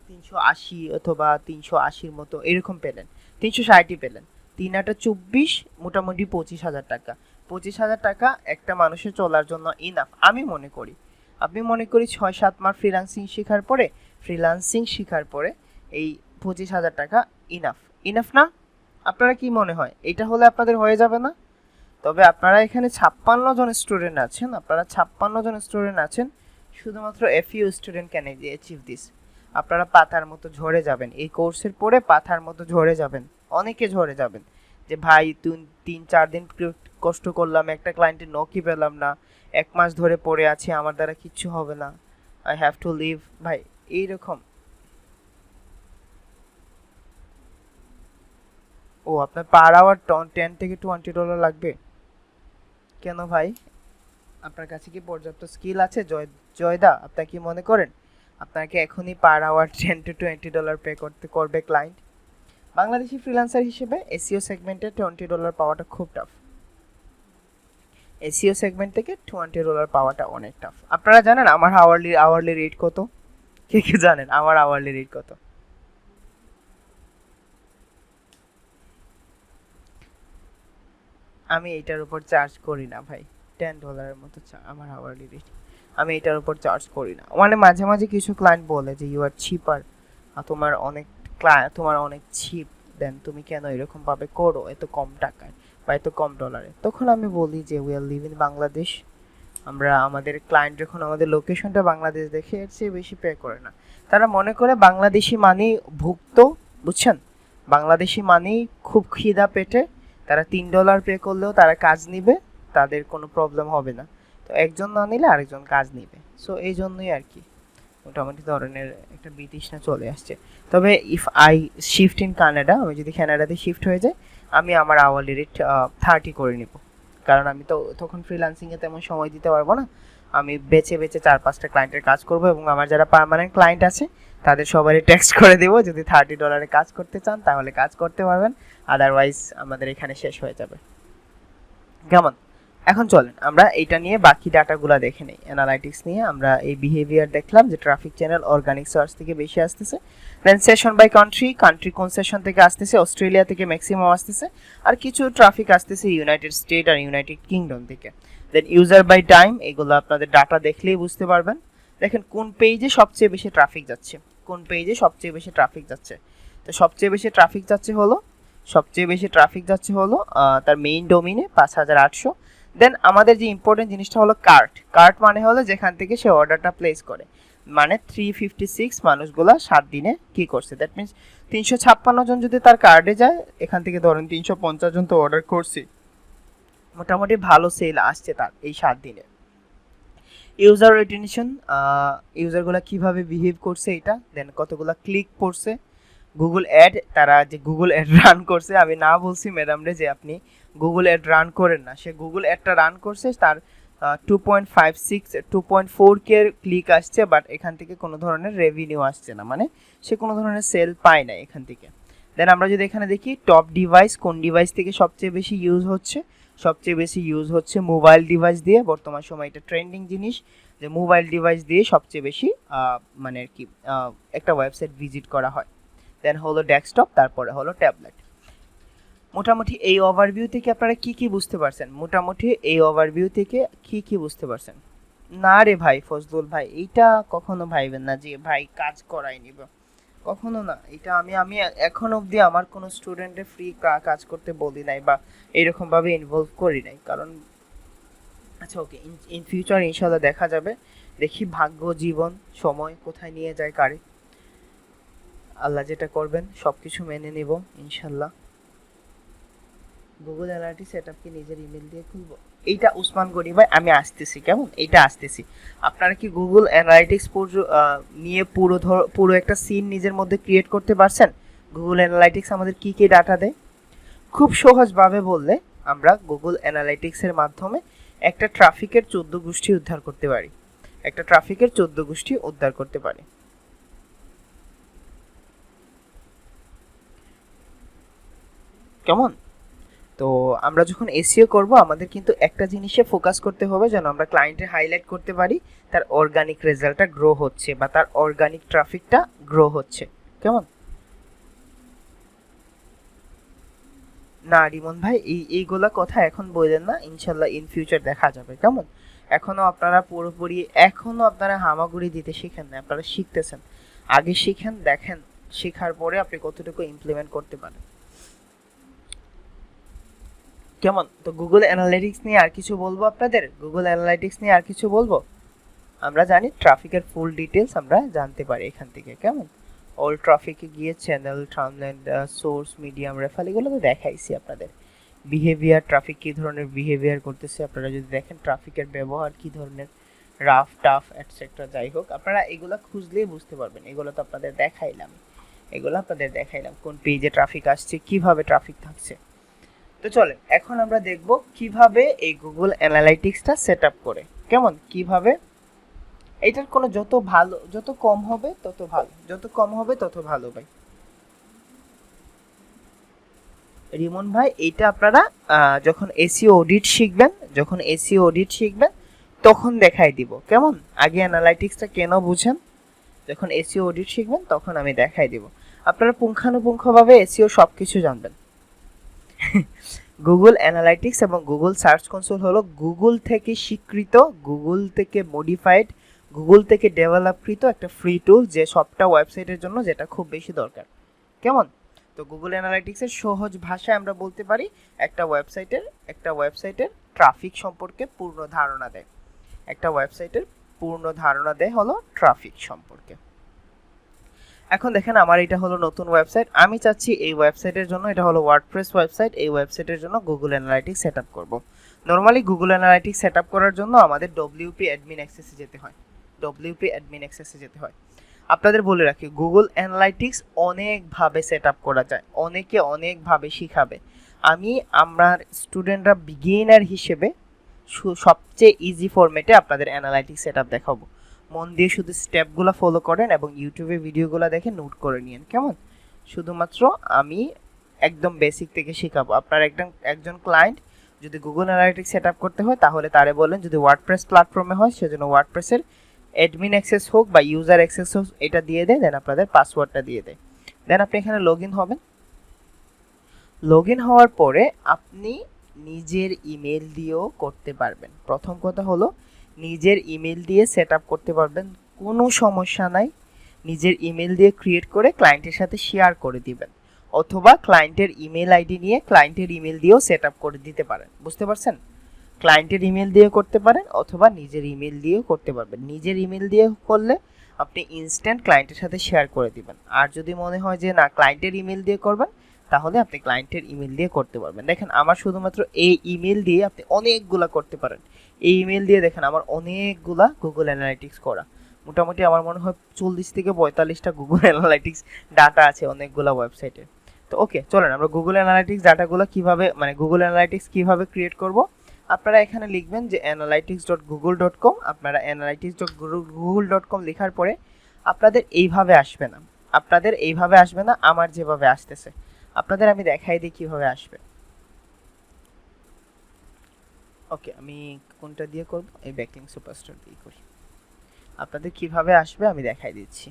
380 অথবা 380 মতো এরকম পেলেন, 360 পেলেন, 3/24 মোটামুটি 25,000 টাকা। 25,000 টাকা একটা মানুষের চলার জন্য ইনাফ আমি মনে করি। আমি মনে করি 6-7 মাস ফ্রিল্যান্সিং শেখার পরে এই 25,000 টাকা ইনাফ না? আপনারা কি মনে হয় এটা হলে আপনাদের হয়ে যাবে না? তবে আপনারা এখানে 56 জন স্টুডেন্ট আছেন, শুধুমাত্র FU student can achieve this. আপনারা পাতার মতো ঝরে যাবেন, এই কোর্সের পরে পাতার মতো ঝরে যাবেন, অনেকে ঝরে যাবেন যে ভাই 3-4 দিন কষ্ট করলাম, একটা ক্লায়েন্টের নকই পেলাম না, 1 মাস ধরে পড়ে আছি, আমার দ্বারা কিচ্ছু হবে না, আই হ্যাভ টু লিভ। ভাই এইরকম আপনার পার আওয়ার $10 থেকে $20 লাগবে কেন ভাই? আপনার কাছে কি পর্যাপ্ত স্কিল আছে জয়দা? আপনারা কি মনে করেন আপনাকে এখনই পার আওয়ার $10 to $20 পে করবে ক্লায়েন্ট? বাংলাদেশি ফ্রিল্যান্সার হিসেবে এসইও সেগমেন্টে $20 পাওয়াটা খুব টাফ। এসইও সেগমেন্ট থেকে $20 পাওয়াটা অনেক টাফ। আপনারা জানেন আমার আওয়ারলি রেট কত? কে জানেন আমার আওয়ারলি রেট কত? আমি এটার উপর চার্জ করি না ভাই, $10 মতো আমার আওয়ারলি রেট, আমি এটার উপর চার্জ করি না। মানে মাঝে মাঝে কিছু ক্লায়েন্ট বলে যে ইউ আর চিপার, তোমার অনেক চিপ, দেন তুমি কেন এরকম ভাবে করো এত কম টাকায় বা এত কম ডলারে? তখন আমি বলি যে we are live in Bangladesh, আমরা আমাদের ক্লায়েন্ট যখন আমাদের লোকেশনটা বাংলাদেশ দেখে এর চেয়ে বেশি পে করে না। তারা মনে করে বাংলাদেশি মানেই ভুক্ত, বুঝছেন? বাংলাদেশি মানেই খুব খিদা পেটে, তারা $3 পে করলেও তারা কাজ নিবে, তাদের কোনো প্রবলেম হবে না। তো একজন না নিলে আরেকজন কাজ নিবে, সো এই জন্যই আর কি মোটামুটি ধরনের একটা বিতৃষ্ণা চলে আসছে। তবে if I shift in Canada, আমি যদি কানাডাতে শিফট হয়ে যাই, আমি আমার আওয়ারলি রেট 30 করে নিব, কারণ আমি তো তখন ফ্রিল্যান্সিংয়ে তেমন সময় দিতে পারবো না। আমি বেছে 4-5টা ক্লায়েন্টের কাজ করব এবং আমার যারা পার্মানেন্ট ক্লায়েন্ট আছে তাদের সবারই টেক্সট করে দেবো, যদি $30 কাজ করতে চান তাহলে কাজ করতে পারবেন, আদারওয়াইজ আমাদের এখানে শেষ হয়ে যাবে। কেমন? এখন চলেন আমরা এটা নিয়ে বাকি ডাটাগুলো দেখে নেই। অ্যানালাইটিক্স নিয়ে আমরা এই বিহেভিয়ার দেখলাম যে ট্রাফিক চ্যানেল অর্গানিক সোর্স থেকে বেশি আসতেছে, দেন সেশন বাই কান্ট্রি কোন সেশন থেকে আসতেছে, অস্ট্রেলিয়া থেকে ম্যাক্সিমাম আসতেছে, আর কিছু ট্রাফিক আসতেছে ইউনাইটেড স্টেট আর ইউনাইটেড কিংডম থেকে। দেন ইউজার বাই টাইম, এগুলো আপনাদের ডাটা দেখলেই বুঝতে পারবেন। দেখেন কোন পেজে সবচেয়ে বেশি ট্রাফিক যাচ্ছে, তো সবচেয়ে বেশি ট্রাফিক যাচ্ছে হলো তার মেইন ডোমিনে 5800। দেন আমাদের যে ইম্পর্টেন্ট জিনিসটা হলো কার্ট মানে হলো যেখান থেকে সে অর্ডারটা প্লেস করে, মানে 356 মানুষগুলা 7 দিনে কি করছে, দ্যাট মিনস 356 জন যদি তার কার্ডে যায়, এখান থেকে ধরেন 350 জন তো অর্ডার করছে, মোটামুটি ভালো সেল আসছে তার এই 7 দিনে। ইউজার রিটেনশন, ইউজারগুলা কিভাবে বিহেভ করছে এটা, দেন কতগুলা ক্লিক পড়ছে, গুগল অ্যাড, তারা যে গুগল অ্যাড রান করছে, আমি না বলছি ম্যাডাম রে যে আপনি গুগল অ্যাড রান করেন না, সে গুগল অ্যাডটা রান করছে, তার 2.4K ক্লিক আসছে, বাট এখান থেকে কোনো ধরনের রেভিনিউ আসছে না, মানে সে কোনো ধরনের সেল পায় না এখান থেকে। দেন আমরা যদি এখানে দেখি টপ ডিভাইস, কোন ডিভাইস থেকে সবচেয়ে বেশি ইউজ হচ্ছে মোবাইল ডিভাইস দিয়ে। বর্তমান সময় এটা ট্রেন্ডিং জিনিস যে মোবাইল ডিভাইস দিয়ে সবচেয়ে বেশি মানে আর কি একটা ওয়েবসাইট ভিজিট করা হয়। দেন হলো ডেস্কটপ, তারপরে হলো ট্যাবলেট। মোটামুটি এই ওভারভিউ থেকে আপনারা কি বুঝতে পারছেন? না রে ভাই ফজলুল ভাই, এইটা কখনো ভাইবেন না যে ভাই কাজ করাই নিব, কখনো না। এটা আমি এখন অবধি আমার কোনো স্টুডেন্টের ফ্রি কাজ করতে বলি নাই বা এরকম ভাবে ইনভলভ করি নাই, কারণ আচ্ছা ওকে, ইন ফিউচার ইনশাল্লাহ দেখা যাবে, দেখি ভাগ্য, জীবন, সময় কোথায় নিয়ে যায় কারে। আল্লাহ যেটা করবেন সবকিছু মেনে নিব ইনশাল্লাহ। গুগল অ্যানালিটিক্স সেটআপ কি নিজের ইমেল দিয়ে খুলবো? এইটা উসমান গনি ভাই আমি আসতেছি, কেমন এইটা আসতেছি। আপনারা কি গুগল অ্যানালিটিক্স নিয়ে পুরো একটা সিন নিজের মধ্যে ক্রিয়েট করতে পারছেন? গুগল অ্যানালিটিক্স আমাদের কি ডাটা দেয়? খুব সহজভাবে বললে আমরা গুগল অ্যানালিটিক্সের মাধ্যমে একটা ট্রাফিকের 14 গোষ্ঠী উদ্ধার করতে পারি। একটা ট্রাফিকের 14 গোষ্ঠী উদ্ধার করতে পারি। কেমন? তো আমরা যখন এসইও করব আমাদের কিন্তু একটা জিনিসে ফোকাস করতে হবে যেন আমরা ক্লায়েন্টে হাইলাইট করতে পারি তার অর্গানিক রেজাল্টটা গ্রো হচ্ছে বা তার অর্গানিক ট্রাফিকটা গ্রো হচ্ছে। কেমন? না রিমন ভাই, এইগুলা কথা এখন বললেন না, ইনশাল্লাহ ইন ফিউচার দেখা যাবে। কেমন? এখনো আপনারা হামাগুড়ি দিতে শিখেন না, আপনারা শিখতেছেন। আগে শিখেন, দেখেন, শেখার পরে আপনি কতটুকু ইমপ্লিমেন্ট করতে পারেন। কেমন? তো গুগল অ্যানালিটিক্স নিয়ে আর কিছু বলবো আপনাদের? গুগল অ্যানালিটিক্স নিয়ে আর কিছু বলবো? আমরা জানি ট্রাফিকের ফুল ডিটেলস আমরা জানতে পারি এখান থেকে। কেমন? অল ট্রাফিকে গিয়ে channel, thumbnail, source, medium, refer এগুলো তো দেখাইছি আপনাদের। বিহেভিয়ার, ট্রাফিক কী ধরনের বিহেভিয়ার করতেছে আপনারা যদি দেখেন, ট্রাফিকের ব্যবহার কী ধরনের, রাফ, টাফ, এটসেট্রা, যাই হোক আপনারা এগুলো খুঁজলেই বুঝতে পারবেন। এগুলো তো আপনাদের দেখাইলাম কোন পেজে ট্রাফিক আসছে, কিভাবে ট্রাফিক থাকছে। তো চলেন এখন আমরা দেখব কিভাবে এই গুগল অ্যানালাইটিক্সটা সেট আপ করে। কেমন? কিভাবে এটার কোনো যত কম হবে তত ভালো ভাই। রিমন ভাই, এইটা আপনারা যখন এসইও অডিট শিখবেন তখন দেখাই দিব। কেমন? আগে অ্যানালাইটিক্সটা কেন বুঝেন, যখন এসইও অডিট শিখবেন তখন আমি দেখাই দিব। আপনারা পুঙ্খানুপুঙ্খভাবে এসইও সবকিছু জানবেন। গুগল অ্যানালাইটিক্স এবং গুগল সার্চ কনসোল হলো গুগল থেকে স্বীকৃত, গুগল থেকে মডিফাইড, গুগল থেকে ডেভেলপকৃত একটা ফ্রি টুল, যে সবটা ওয়েবসাইটের জন্য যেটা খুব বেশি দরকার। কেমন? তো গুগল অ্যানালাইটিক্সের সহজ ভাষায় আমরা বলতে পারি একটা ওয়েবসাইটের ট্রাফিক সম্পর্কে পূর্ণ ধারণা দেয়। হলো ট্রাফিক সম্পর্কে। এখন দেখেন আমার এটা হলো নতুন ওয়েবসাইট, আমি চাচ্ছি এই ওয়েবসাইটের জন্য, এটা হলো ওয়ার্ডপ্রেস ওয়েবসাইট, এই ওয়েবসাইটের জন্য গুগল অ্যানালাইটিক্স সেট আপ করবো। Normally Google analytics set up করার জন্য আমাদের ডব্লিউপি অ্যাডমিন অ্যাক্সেসে যেতে হয়। আপনাদের বলে রাখি, গুগল অ্যানালাইটিক্স অনেকভাবে সেট আপ করা যায়, অনেকে অনেকভাবে শিখাবে। আমার স্টুডেন্টরা বিগিনার হিসেবে সবচেয়ে ইজি ফরম্যাটে আপনাদের অ্যানালাইটিক্স সেট আপ দেখাবো। মন দিয়ে শুধু স্টেপগুলো ফলো করেন এবং ইউটিউবে ভিডিওগুলো দেখে নোট করে নিন। কেমন? শুধুমাত্র আমি একদম বেসিক থেকে শেখাবো। আপনার একজন ক্লায়েন্ট যদি গুগল অ্যানালাইটিক্স সেট আপ করতে হয় তাহলে তারে বলেন, যদি ওয়ার্ডপ্রেস প্ল্যাটফর্মে হয় সেজন্য ওয়ার্ডপ্রেসের অ্যাডমিন অ্যাক্সেস হোক বা ইউজার অ্যাক্সেস হোক, এটা দিয়ে দেয়, দেন আপনাদের পাসওয়ার্ডটা দিয়ে দেয়, দেন আপনি এখানে লগ ইন হবেন। লগ ইন হওয়ার পরে আপনি নিজের ইমেল দিয়েও করতে পারবেন। প্রথম কথা হলো নিজের ইমেল দিয়ে সেট আপ করতে পারবেন, কোনো সমস্যা নাই। নিজের ইমেল দিয়ে ক্রিয়েট করে ক্লায়েন্টের সাথে শেয়ার করে দিবেন, অথবা ক্লায়েন্টের ইমেল আইডি নিয়ে ক্লায়েন্টের ইমেল দিয়েও সেট আপ করে দিতে পারেন। বুঝতে পারছেন? ক্লায়েন্টের ইমেল দিয়ে করতে পারেন অথবা নিজের ইমেল দিয়েও করতে পারবেন। নিজের ইমেল দিয়ে করলে আপনি ইনস্ট্যান্ট ক্লায়েন্টের সাথে শেয়ার করে দিবেন। আর যদি মনে হয় যে না ক্লায়েন্টের ইমেল দিয়ে করবেন, তাহলে আপনি ক্লায়েন্টের ইমেল দিয়ে করতে পারবেন। দেখেন আমার শুধুমাত্র এই ইমেল দিয়ে আপনি অনেকগুলা করতে পারেন। এই ইমেল দিয়ে দেখেন আমার অনেকগুলা গুগল অ্যানালাইটিক্স করা, মোটামুটি আমার মনে হয় 40 থেকে 45টা গুগল অ্যানালাইটিক্স ডাটা আছে অনেকগুলা ওয়েবসাইটে। তো ওকে, চলেন আমরা গুগল অ্যানালাইটিক্স ডাটাগুলো কিভাবে, মানে গুগল অ্যানালাইটিক্স কিভাবে ক্রিয়েট করব। আপনারা এখানে লিখবেন যে analytics.google.com। আপনারা analytics.google.com লেখার পরে আপনাদের এইভাবে আসবে না, আমার যেভাবে আসতেছে আপনাদের আমি দেখাই দিই কিভাবে আসবে। ওকে, আমি কোনটা দিয়ে করব? এই ব্যাকলিংক সুপারস্টার দিয়ে করি। আপনাদের কিভাবে আসবে আমি দেখাই দিচ্ছি।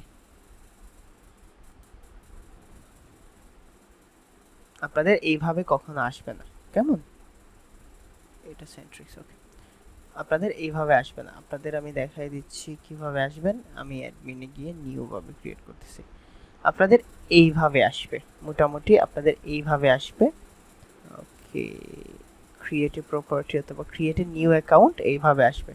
আপনাদের এইভাবে কখনো আসবে না। কেমন? এটা সেন্ট্রিক্স। ওকে, আপনাদের এইভাবে আসবে না, আপনাদের আমি দেখাই দিচ্ছি কিভাবে আসবেন। আমি অ্যাডমিনে গিয়ে নিউ ভাবে ক্রিয়েট করতেছি। আপনাদের এইভাবে আসবে, মোটামুটি আপনাদের এইভাবে আসবে। ওকে, ক্রিয়েট এ প্রপার্টি অথবা ক্রিয়েট এ নিউ অ্যাকাউন্ট, এইভাবে আসবে।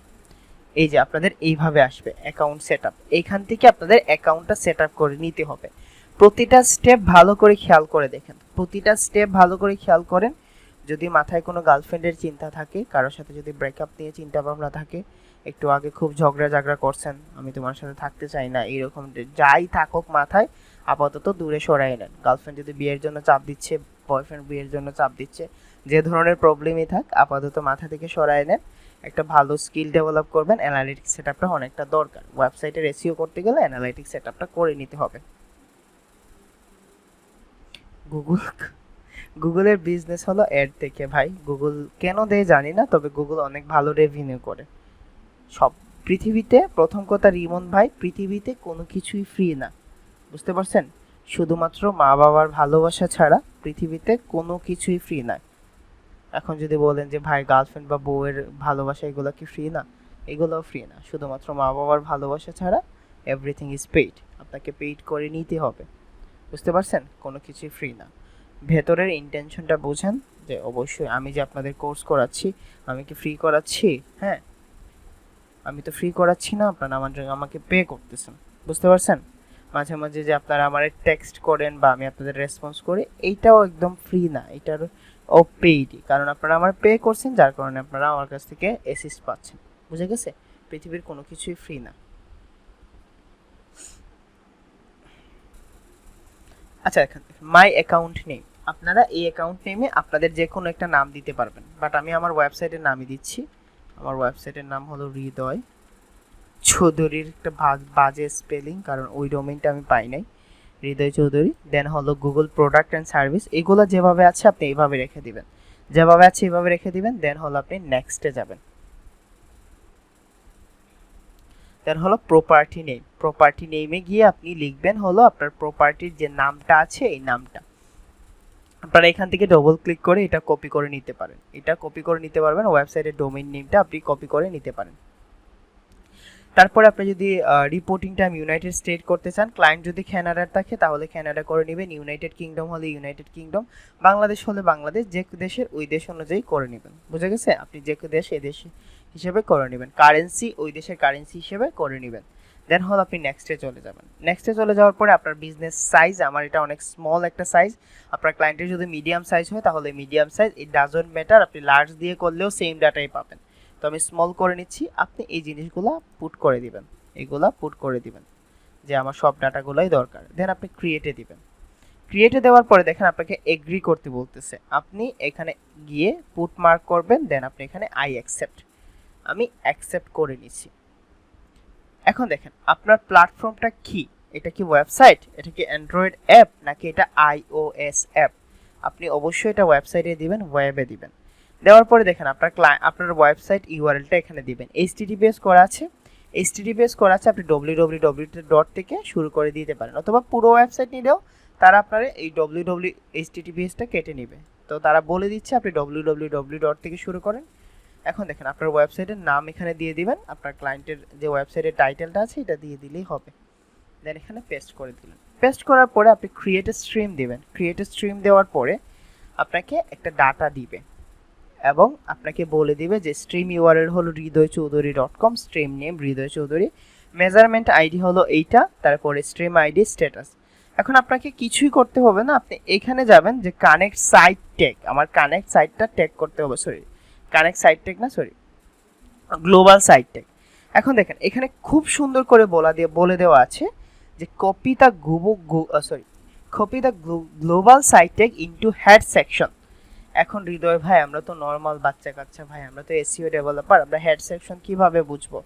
এই যে আপনাদের এইভাবে আসবে অ্যাকাউন্ট সেটআপ। এইখান থেকে আপনাদের অ্যাকাউন্টটা সেটআপ করে নিতে হবে। প্রতিটা স্টেপ ভালো করে খেয়াল করে দেখেন, যদি মাথায় কোনো গার্লফ্রেন্ডের চিন্তা থাকে, কারোর সাথে যদি ব্রেকআপ নিয়ে চিন্তা ভাবনা থাকে, একটু আগে খুব ঝগড়া করছেন, আমি তোমার সাথে থাকতে চাই না, এরকম যাই থাকুক মাথায়, আপাতত দূরে সরাই নেন। গার্লফ্রেন্ড যদি বিয়ের জন্য চাপ দিচ্ছে, বয়ফ্রেন্ড বিয়ের জন্য চাপ দিচ্ছে, যে ধরনের প্রবলেমই থাক আপাতত মাথা থেকে সরাই নেন একটা ভালো স্কিল ডেভেলপ করবেন, অ্যানালিটিক্স সেটআপটা অনেকটা দরকার। ওয়েবসাইটের এসইও করতে গেলে অ্যানালিটিক্স সেটআপটা করে নিতে হবে। গুগলের বিজনেস হলো অ্যাড থেকে ভাই। গুগল কেন দেয় জানি না, তবে গুগল অনেক ভালো রেভিনিউ করে। সব পৃথিবীতে, প্রথম কথা রিমন ভাই, পৃথিবীতে কোনো কিছুই ফ্রি না, বুঝতে পারছেন? শুধুমাত্র মা বাবার ভালোবাসা ছাড়া পৃথিবীতে কোনো কিছুই ফ্রি না। এখন যদি বলেন যে ভাই গার্লফ্রেন্ড বা বউয়ের ভালোবাসা এগুলো কি ফ্রি না? এগুলোও ফ্রি না। শুধুমাত্র মা বাবার ভালোবাসা ছাড়া এভরিথিং ইজ পেইড। আপনাকে পেইড করে নিতে হবে, বুঝতে পারছেন? কোনো কিছুই ফ্রি না। ভেতরের ইন্টেনশনটা বুঝেন যে অবশ্যই আমি যে আপনাদের কোর্স করাচ্ছি, আমি কি ফ্রি করাচ্ছি? হ্যাঁ, আমি তো ফ্রি করাচ্ছি না, আপনারা আমাকে পে করতেছেন, বুঝতে পারছেন? মাঝে মাঝে যে আপনারা আমার টেক্সট করেন বা আমি আপনাদের রেসপন্স করি, এইটাও একদম ফ্রি না, এটার ও পেইডই, কারণ আপনারা আমার পে করছেন, যার কারণে আপনারা আমার কাছ থেকে অ্যাসিস্ট পাচ্ছেন। বুঝে গেছে? পৃথিবীর কোনো কিছুই ফ্রি না। আচ্ছা, এখন মাই অ্যাকাউন্ট নেম, আপনারা এই অ্যাকাউন্ট নেমে আপনাদের যে কোনো একটা নাম দিতে পারবেন, বাট আমি আমার ওয়েবসাইটের নামই দিচ্ছি। আমার ওয়েবসাইটের নাম হলো হৃদয় চৌধুরীর একটা বাজে স্পেলিং, কারণ ওই ডোমেইনটা আমি পাই নাই। হৃদয় চৌধুরী, দেন হলো গুগল প্রোডাক্ট অ্যান্ড সার্ভিস, এগুলো যেভাবে আছে আপনি এইভাবে রেখে দিবেন, যেভাবে আছে এইভাবে রেখে দিবেন। দেন হলো আপনি নেক্সটে যাবেন। দেন হলো প্রপার্টি নেম, প্রপার্টি নেমে গিয়ে আপনি লিখবেন হলো আপনার প্রপার্টির যে নামটা আছে এই নামটা। আপনারা এখান থেকে ডবল ক্লিক করে এটা কপি করে নিতে পারেন, এটা কপি করে নিতে পারবেন, ওয়েবসাইটের ডোমেইন নেমটা আপনি কপি করে নিতে পারেন। তারপরে আপনি যদি রিপোর্টিং টাইম ইউনাইটেড স্টেট করতে চান, ক্লায়েন্ট যদি কানাডার থাকে তাহলে কানাডা করে নেবেন, ইউনাইটেড কিংডম হলে ইউনাইটেড কিংডম, বাংলাদেশ হলে বাংলাদেশ, যে দেশের ওই দেশ অনুযায়ী করে নেবেন। বুঝে গেছে? আপনি যে দেশ এই দেশ হিসেবে করে নেবেন, কারেন্সি ওই দেশের কারেন্সি হিসেবে করে নেবেন। দেন হল আপনি নেক্সটে চলে যাবেন। নেক্সটে চলে যাওয়ার পরে আপনার বিজনেস সাইজ, আমার এটা অনেক স্মল একটা সাইজ, আপনার ক্লায়েন্টের যদি মিডিয়াম সাইজ হয় তাহলে medium size, it doesn't matter, আপনি লার্জ দিয়ে করলেও সেম ডাটাই পাবেন। তো আমি স্মল করে নিচ্ছি, আপনি এই জিনিসগুলো পুট করে দিবেন, এগুলা পুট করে দিবেন যে আমার সব ডাটাগুলোই দরকার। দেন আপনি ক্রিয়েটে দিবেন। ক্রিয়েটে দেওয়ার পরে দেখেন আপনাকে এগ্রি করতে বলতেছে, আপনি এখানে গিয়ে পুট মার্ক করবেন, দেন আপনি এখানে আই অ্যাকসেপ্ট, আমি অ্যাকসেপ্ট করে নিচ্ছি। এখন দেখেন আপনার প্ল্যাটফর্মটা কি, এটা কি ওয়েবসাইট, এটা কি অ্যান্ড্রয়েড অ্যাপ, নাকি এটা আইওএস অ্যাপ? আপনি অবশ্যই এটা ওয়েবসাইটে দিবেন, ওয়েবে দিবেন। দেওয়ার পরে দেখেন আপনার ওয়েবসাইট ইউআরএলটা এখানে দিবেন। এইচটিটিপিএস করা আছে, এইচটিটিপিএস করা আছে, আপনি www ডট থেকে শুরু করে দিতে পারেন, অথবা পুরো ওয়েবসাইট নিলেও তারা আপনার এই www এইচটিটিপিএসটা কেটে নেবে। তো তারা বলে দিচ্ছে আপনি www ডট থেকে শুরু করেন। এখন দেখেন আপনার ওয়েবসাইটের নাম এখানে দিয়ে দিবেন, আপনার ক্লায়েন্টের যে ওয়েবসাইটের টাইটেলটা আছে এটা দিয়ে দিলেই হবে। দেন এখানে পেস্ট করে দিলেন। পেস্ট করার পরে আপনি ক্রিয়েট স্ট্রিম দিবেন। ক্রিয়েট স্ট্রিম দেওয়ার পরে আপনাকে একটা ডাটা দিবে এবং আপনাকে বলে দিবে যে স্ট্রিম ইউআরএল হলো hridaychaudhury.com, স্ট্রিম নেম হৃদয় চৌধুরী, মেজারমেন্ট আইডি হলো এইটা, তারপরে স্ট্রিম আইডি, স্ট্যাটাস। এখন আপনাকে কিছুই করতে হবে না, আপনি এখানে যাবেন যে কানেক্ট সাইট ট্যাগ, আমার কানেক্ট সাইটটা ট্যাগ করতে হবে, সরি কানেক্ট সাইট ট্যাগ না, সরি গ্লোবাল সাইট ট্যাগ। এখন দেখেন এখানে খুব সুন্দর করে বলে দেওয়া আছে যে copy the global site tag into head section. এখন হৃদয় ভাই আমরা তো নর্মাল বাচ্চা কাচ্চা ভাই, আমরা তো এসইও ডেভেলপার, আমরা হেড সেকশন কিভাবে বুঝবো?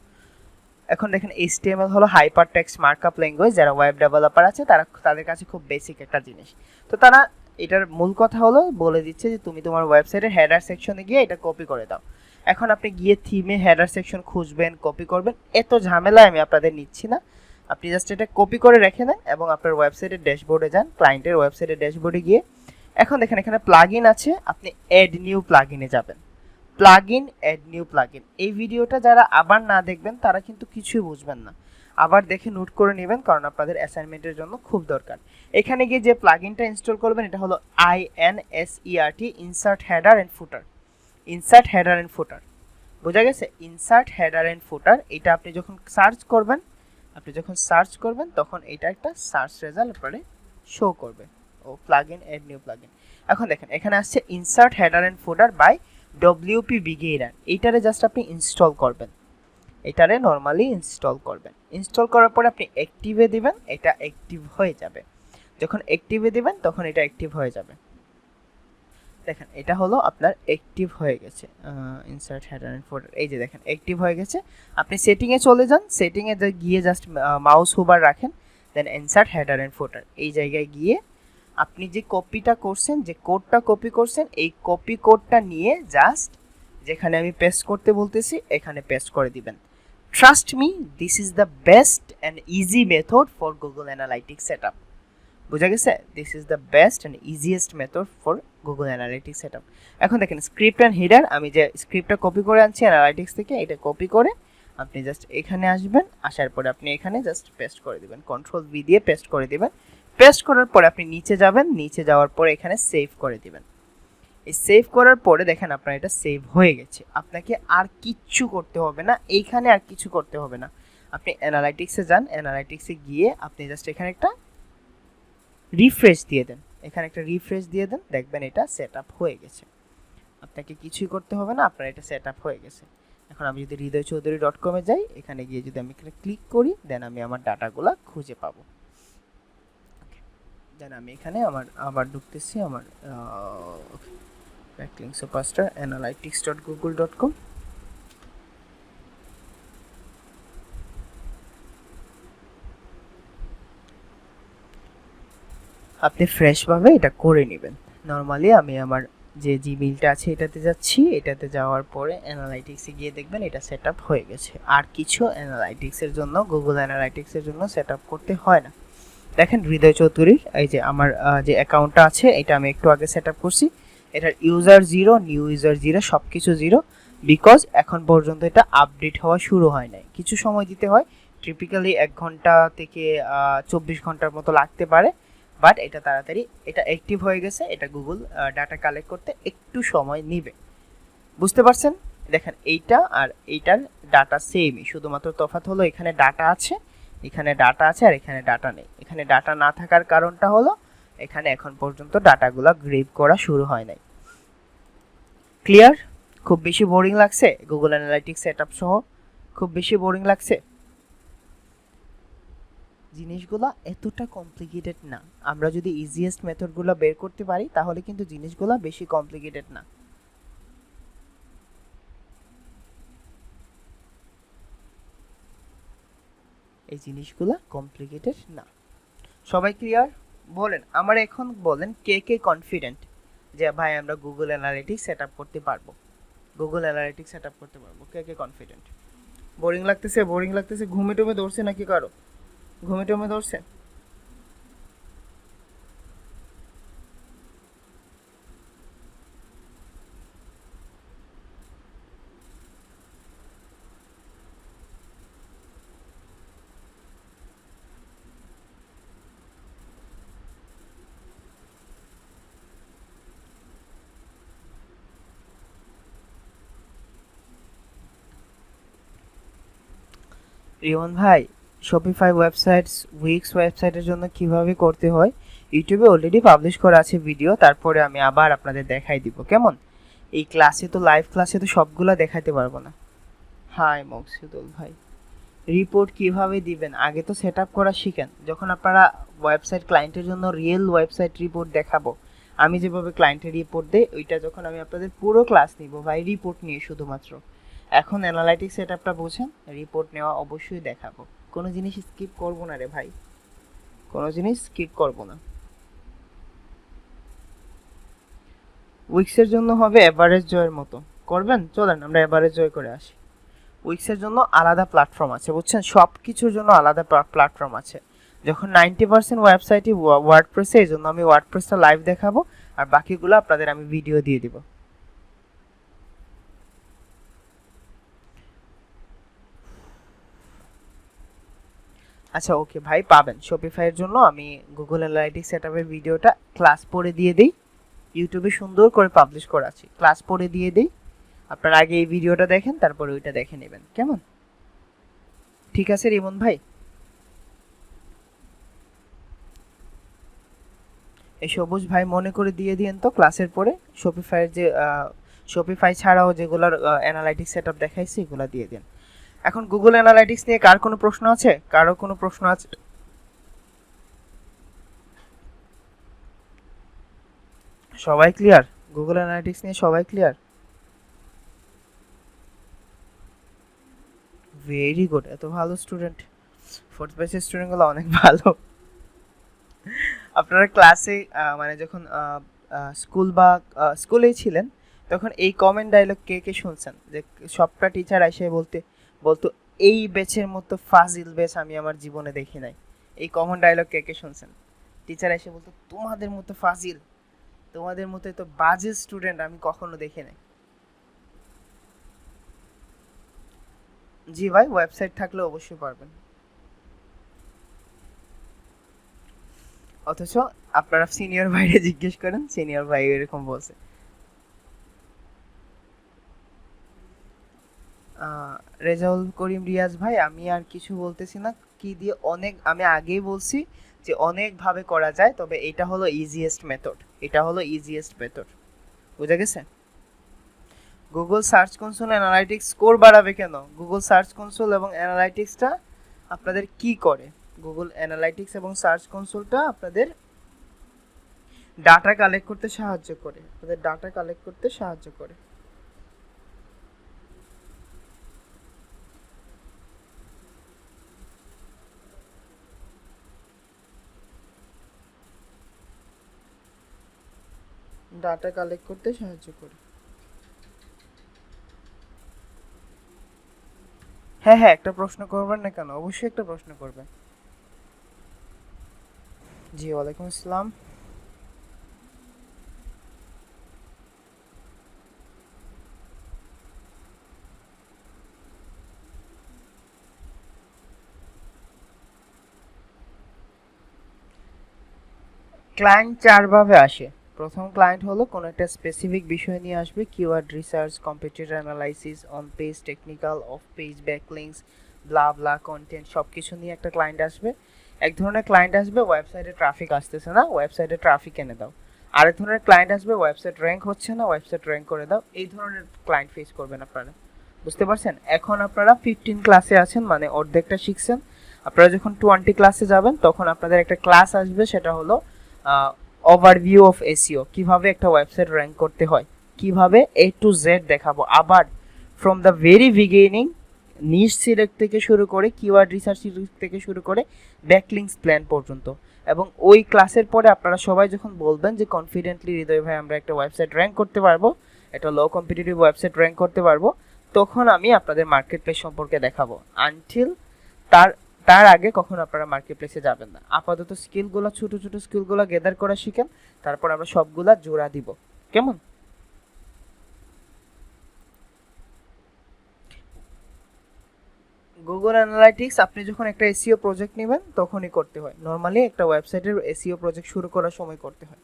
এখন দেখেন HTML হলো হাইপার টেক্সট মার্কআপ ল্যাঙ্গুয়েজ, যারা ওয়েব ডেভেলপার আছে তাদের কাছে খুব বেসিক একটা জিনিস। তো তারা এটার মূল কথা হলো বলে দিচ্ছে যে তুমি তোমার ওয়েবসাইটের হেডার সেকশনে গিয়ে এটা কপি করে দাও। এখন আপনি গিয়ে থিমে হেডার সেকশন খুঁজবেন, কপি করবেন, এত ঝামেলা আমি আপনাদের নিচ্ছি না। আপনি জাস্ট এটা কপি করে রেখে দেন এবং আপনার ওয়েবসাইটের ড্যাশবোর্ডে যান, ক্লায়েন্টের ওয়েবসাইটের ড্যাশবোর্ডে গিয়ে এখন দেখেন এখানে প্লাগইন আছে, আপনি অ্যাড নিউ প্লাগইনে যাবেন। প্লাগইন, অ্যাড নিউ প্লাগইন, এই ভিডিওটা যারা আবার না দেখবেন তারা কিন্তু কিছুই বুঝবেন না, আবার দেখে নোট করে নেবেন, কারণ আপনাদের অ্যাসাইনমেন্টের জন্য খুব দরকার। এখানে গিয়ে যে প্লাগইনটা ইনস্টল করবেন এটা হলো INSERT, insert header and footer. Insert header and footer, বোঝা গেছে? ইনসার্ট হেডার এন্ড ফুটার, এটা আপনি যখন সার্চ করবেন তখন এটা একটা সার্চ রেজাল্ট আপনারে শো করবে। ও প্লাগইন, অ্যাড নিউ প্লাগইন। এখন দেখেন এখানে আসছে insert header and footer by WP Beginner, এইটারে জাস্ট আপনি ইনস্টল করবেন, এটারে নরমালি ইনস্টল করবেন। ইনস্টল করার পরে আপনি অ্যাক্টিভে দিবেন, এটা অ্যাক্টিভ হয়ে যাবে। যখন অ্যাক্টিভে দিবেন তখন এটা অ্যাক্টিভ হয়ে যাবে। দেখেন এটা হলো আপনার অ্যাক্টিভ হয়ে গেছে। ইনসার্ট হেডার এন্ড ফুটার, এই যে দেখেন অ্যাক্টিভ হয়ে গেছে। আপনি সেটিংয়ে চলে যান, সেটিংয়ে গিয়ে জাস্ট মাউস হুবার রাখেন, দেন ইনসার্ট হেডার এন্ড ফুটার, এই জায়গায় গিয়ে আপনি যে কপিটা করছেন, যে কোডটা কপি করছেন, এই কপি কোডটা নিয়ে জাস্ট যেখানে আমি পেস্ট করতে বলতেছি এখানে পেস্ট করে দিবেন। Trust me, this is the best and easy method for Google analytics setup. বুঝা গেছে? This is the best and easiest method for Google analytics setup. এখন দেখেন স্ক্রিপ্ট অ্যান্ড হেডার, আমি যে স্ক্রিপ্টটা কপি করে আনছি অ্যানালাইটিক্স থেকে, এটা কপি করে আপনি জাস্ট এখানে আসবেন, আসার পরে আপনি এখানে জাস্ট পেস্ট করে দিবেন, কন্ট্রোল ভি দিয়ে পেস্ট করে দিবেন। পেস্ট করার পরে আপনি নিচে যাবেন, নিচে যাওয়ার পরে এখানে সেভ করে দিবেন। এই সেভ করার পরে দেখেন আপনার এটা সেভ হয়ে গেছে, আপনাকে আর কিচ্ছু করতে হবে না, এইখানে আর কিছু করতে হবে না। আপনি অ্যানালাইটিক্সে যান, অ্যানালাইটিক্সে গিয়ে আপনি জাস্ট এখানে একটা রিফ্রেশ দিয়ে দেন, এখানে একটা রিফ্রেশ দিয়ে দেন, দেখবেন এটা সেট আপ হয়ে গেছে। আপনাকে কিছুই করতে হবে না, আপনার এটা সেট আপ হয়ে গেছে। এখন আমি যদি hridoychoudhury.com এ যাই, এখানে গিয়ে যদি আমি এখানে ক্লিক করি, দেন আমি আমার ডাটাগুলো খুঁজে পাবো। দেন আমি এখানে আমার আবার ঢুকতেছি আমার ব্যাকলিংক সুপারস্টার analytics.google.com। আপনি ফ্রেশভাবে এটা করে নেবেন। নর্মালি আমি আমার যে জিমেইলটা আছে এটাতে যাচ্ছি, এটাতে যাওয়ার পরে অ্যানালাইটিক্সে গিয়ে দেখবেন এটা সেট আপ হয়ে গেছে। আর কিছু অ্যানালাইটিক্সের জন্য, গুগল অ্যানালাইটিক্সের জন্য সেট আপ করতে হয় না। দেখেন হৃদয় চৌধুরীর এই যে আমার যে অ্যাকাউন্টটা আছে, এটা আমি একটু আগে সেট আপ করছি। এটার ইউজার 0, নিউ ইউজার 0, সব কিছু 0, বিকজ এখন পর্যন্ত এটা আপডেট হওয়া শুরু হয় নাই। কিছু সময় দিতে হয়, টিপিক্যালি 1 ঘন্টা থেকে 24 ঘন্টার মতো লাগতে পারে, বাট এটা তাড়াতাড়ি, এটা অ্যাক্টিভ হয়ে গেছে। এটা গুগল ডাটা কালেক্ট করতে একটু সময় নেবে, বুঝতে পারছেন? দেখেন এইটা আর এইটার ডাটা সেমই, শুধুমাত্র তফাৎ হলো এখানে ডাটা আছে, এখানে ডাটা আছে, আর এখানে ডাটা নেই। এখানে ডাটা না থাকার কারণটা হলো এখানে এখন পর্যন্ত ডাটাগুলো গ্রেব করা শুরু হয় নাই। ক্লিয়ার? খুব বেশি বোরিং লাগছে গুগল অ্যানালাইটিক্স সেটআপ সহ? খুব বেশি বোরিং লাগছে? জিনিসগুলো এতটা কমপ্লিকেটেড না। আমরা যদি ইজিয়েস্ট মেথডগুলো বের করতে পারি তাহলে কিন্তু জিনিসগুলো বেশি কমপ্লিকেটেড না। এই জিনিসগুলো কমপ্লিকেটেড না। সবাই ক্লিয়ার? বলেন আমার, এখন বলেন কে কে কনফিডেন্ট যে ভাই আমরা গুগল অ্যানালিটিক্স সেটআপ করতে পারবো? গুগল অ্যানালিটিক্স সেটআপ করতে পারবো, কে কে কনফিডেন্ট? বোরিং লাগতেছে? বোরিং লাগতেছে? ঘুমে টুমে ধরছে নাকি কারো? ঘুমে টুমে ধরছে? রিমন ভাই, শপিফাই ওয়েবসাইটস, উইক্স ওয়েবসাইটের জন্য কিভাবে করতে হয় ইউটিউবে অলরেডি পাবলিশ করা আছে ভিডিও, তারপরে আমি আবার আপনাদের দেখাই দিব, কেমন? এই ক্লাসে তো, লাইভ ক্লাসে তো সবগুলা দেখাতে পারবো না। হাই মকসুদুল ভাই, রিপোর্ট কিভাবে দিবেন আগে তো সেট আপ করা শিখেন। যখন আপনারা ওয়েবসাইট ক্লায়েন্টের জন্য রিয়েল ওয়েবসাইট রিপোর্ট দেখাবো, আমি যেভাবে ক্লায়েন্টের রিপোর্ট দেই, ওইটা যখন আমি আপনাদের পুরো ক্লাস নিব ভাই রিপোর্ট নিয়ে শুধুমাত্র। এখন অ্যানালাইটিক্স সেটআপটা বুঝেন, রিপোর্ট নেওয়া অবশ্যই দেখাবো। কোনো জিনিস স্কিপ করব না রে ভাই, কোনো জিনিস স্কিপ করব না। উইক্সের জন্য হবে এভারেজ জয়ের মতো করবেন, চলেন আমরা এভারেজ জয় করে আসি। উইক্সের জন্য আলাদা প্ল্যাটফর্ম আছে, বুঝছেন? সব কিছুর জন্য আলাদা প্ল্যাটফর্ম আছে। যখন 90% ওয়েবসাইটই ওয়ার্ডপ্রেসে, এই জন্য আমি ওয়ার্ডপ্রেসটা লাইভ দেখাবো, আর বাকিগুলো আপনাদের আমি ভিডিও দিয়ে দিব। আচ্ছা ওকে ভাই, পাবেন। শপিফাইয়ের জন্য আমি গুগল অ্যানালাইটিক্স সেটআপের ভিডিওটা ক্লাস পড়ে দিয়ে দিই, ইউটিউবে সুন্দর করে পাবলিশ করা আছে, ক্লাস পড়ে দিয়ে দিই। আপনারা আগে এই ভিডিওটা দেখেন, তারপরে ওইটা দেখে নেবেন, কেমন? ঠিক আছে রিমন ভাই? এই সবুজ ভাই মনে করে দিয়ে দিয়েন তো ক্লাসের পরে শপিফাইয়ের যে শপিফাই ছাড়াও যেগুলোর অ্যানালাইটিক্স সেটআপ দেখাইছি এগুলো দিয়ে দিন। এখন গুগল অ্যানালাইটিক্স নিয়ে কার কোনো প্রশ্ন আছে? কারো কোনো প্রশ্ন আছে? সবাই ক্লিয়ার? গুগল অ্যানালিটিক্স নিয়ে সবাই ক্লিয়ার? ভেরি গুড, এত ভালো স্টুডেন্ট। ফোর্থ ব্যাচের স্টুডেন্টগুলো অনেক ভালো। আপনারা ক্লাসে মানে যখন স্কুল বা স্কুলেই ছিলেন তখন এই কমেন্ট ডায়লগ কে কে শুনছেন, যে সবটা টিচার এসে বলতো এই ব্যাচের মতো ফাজিল ব্যাচ আমি আমার জীবনে দেখি নাই। এই কমন ডায়লগ কে কে শুনছেন? টিচার এসে বলতো তোমাদের মতো ফাজিল, তোমাদের মতো এত বাজে স্টুডেন্ট আমি কখনো দেখি নাই। জি ভাই, ওয়েবসাইট থাকলে অবশ্যই পারবেন। অথচ আপনারা সিনিয়র ভাইরে জিজ্ঞেস করেন, সিনিয়র ভাই এরকম বলছে। রেজাউল করিম রিয়াজ ভাই, আমি আর কিছু বলতেছি না। কি দিয়ে অনেক, আমি আগেই বলছি যে অনেকভাবে করা যায়, তবে এটা হলো ইজিয়েস্ট মেথড, এটা হলো ইজিয়েস্ট মেথড। বুঝা গেছে? Google search console analytics score বাড়াবে কেন? গুগল সার্চ কনসোল এবং অ্যানালাইটিক্সটা আপনাদের কি করে? গুগল অ্যানালাইটিক্স এবং সার্চ কনসোলটা আপনাদের ডাটা কালেক্ট করতে সাহায্য করে, আপনাদের ডাটা কালেক্ট করতে সাহায্য করে। ডাটা কালেক্ট করতে সাহায্য করে। হ্যাঁ হ্যাঁ, একটা প্রশ্ন করবেন না কেন? অবশ্যই একটা প্রশ্ন করবেন। জি, ওয়ালাইকুম আসসালাম। ক্লায়েন্ট চারভাবে আসে। প্রথম ক্লায়েন্ট হলো কোনো একটা স্পেসিফিক বিষয় নিয়ে আসবে, keyword research, competitor analysis, on page technical, of page backlinks, blah blah content, সব কিছু নিয়ে একটা ক্লায়েন্ট আসবে। এক ধরনের ক্লায়েন্ট আসবে ওয়েবসাইটে ট্রাফিক আসতেছে না, ওয়েবসাইটে ট্রাফিক এনে দাও। আরেক ধরনের ক্লায়েন্ট আসবে ওয়েবসাইট র্যাঙ্ক হচ্ছে না, ওয়েবসাইট র্যাঙ্ক করে দাও। এই ধরনের ক্লায়েন্ট ফেস করবেন আপনারা। বুঝতে পারছেন? এখন আপনারা 15 ক্লাসে আছেন, মানে অর্ধেকটা শিখছেন। আপনারা যখন 20 ক্লাসে যাবেন তখন আপনাদের একটা ক্লাস আসবে, সেটা হলো ওভারভিউ অফ এসইও, কিভাবে একটা ওয়েবসাইট র্যাঙ্ক করতে হয়, কিভাবে A to Z দেখাবো। আবার from the very beginning, niche select থেকে শুরু করে, কিওয়ার্ড রিসার্চ থেকে শুরু করে ব্যাকলিংস প্ল্যান পর্যন্ত। এবং ওই ক্লাসের পরে আপনারা সবাই যখন বলবেন যে কনফিডেন্টলি হৃদয় ভাই আমরা একটা ওয়েবসাইট র্যাঙ্ক করতে পারবো, একটা লো কম্পিটিটিভ ওয়েবসাইট র্যাঙ্ক করতে পারবো, তখন আমি আপনাদের মার্কেট প্লেস সম্পর্কে দেখাবো। আনটিল তার তার আগে কখনো আপনারা মার্কেট প্লেসে যাবেন না। আপাতত স্কিলগুলো, ছোট ছোট স্কিলগুলো গেদার করা শিখেন, তারপর আমরা সবগুলা জোড়া দিব। কেমন? গুগল অ্যানালাইটিক্স আপনি যখন একটা এসইও প্রজেক্ট নেবেন তখনই করতে হয়। নর্মালি একটা ওয়েবসাইটের এসইও প্রজেক্ট শুরু করার সময় করতে হয়।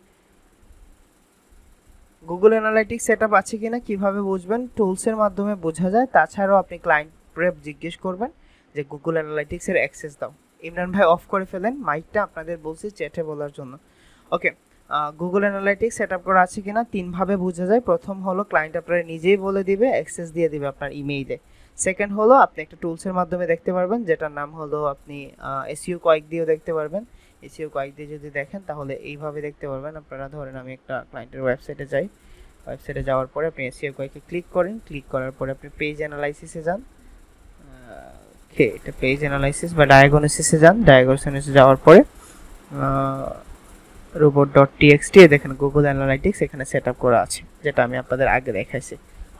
গুগল অ্যানালাইটিক্স সেটআপ আছে কিনা কিভাবে বুঝবেন? টুলসের মাধ্যমে বোঝা যায়। তাছাড়াও আপনি ক্লায়েন্ট প্রেপ জিজ্ঞেস করবেন যে গুগল অ্যানালাইটিক্সের অ্যাক্সেস দাও। ইমরান ভাই অফ করে ফেলেন মাইকটা, আপনাদের বলছি চ্যাটে বলার জন্য। ওকে, গুগল অ্যানালাইটিক্স সেটআপ করা আছে কিনা তিনভাবে বোঝা যায়। প্রথম হলো ক্লায়েন্ট আপনার নিজেই বলে দিবে, অ্যাক্সেস দিয়ে দিবে আপনার ইমেইলে। সেকেন্ড হলো আপনি একটা টুলসের মাধ্যমে দেখতে পারবেন, যেটার নাম হলো আপনি এসইও কয়েক দিয়েও দেখতে পারবেন। এসইও কয়েক দিয়ে যদি দেখেন তাহলে এইভাবে দেখতে পারবেন। আপনারা ধরেন আমি একটা ক্লায়েন্টের ওয়েবসাইটে যাই, ওয়েবসাইটে যাওয়ার পরে আপনি এসইও কয়েকে ক্লিক করেন, ক্লিক করার পরে আপনি পেজ অ্যানালাইসিসে যান। ওকে, এটা পেজ অ্যানালাইসিস বা ডায়াগনোসিসে যান। ডায়াগনোসিসে যাওয়ার পরে রোবট ডট টিএক্সটি দেখেন গুগল অ্যানালাইটিক্স এখানে সেট আপ করা আছে, যেটা আমি আপনাদের আগে দেখাইছি।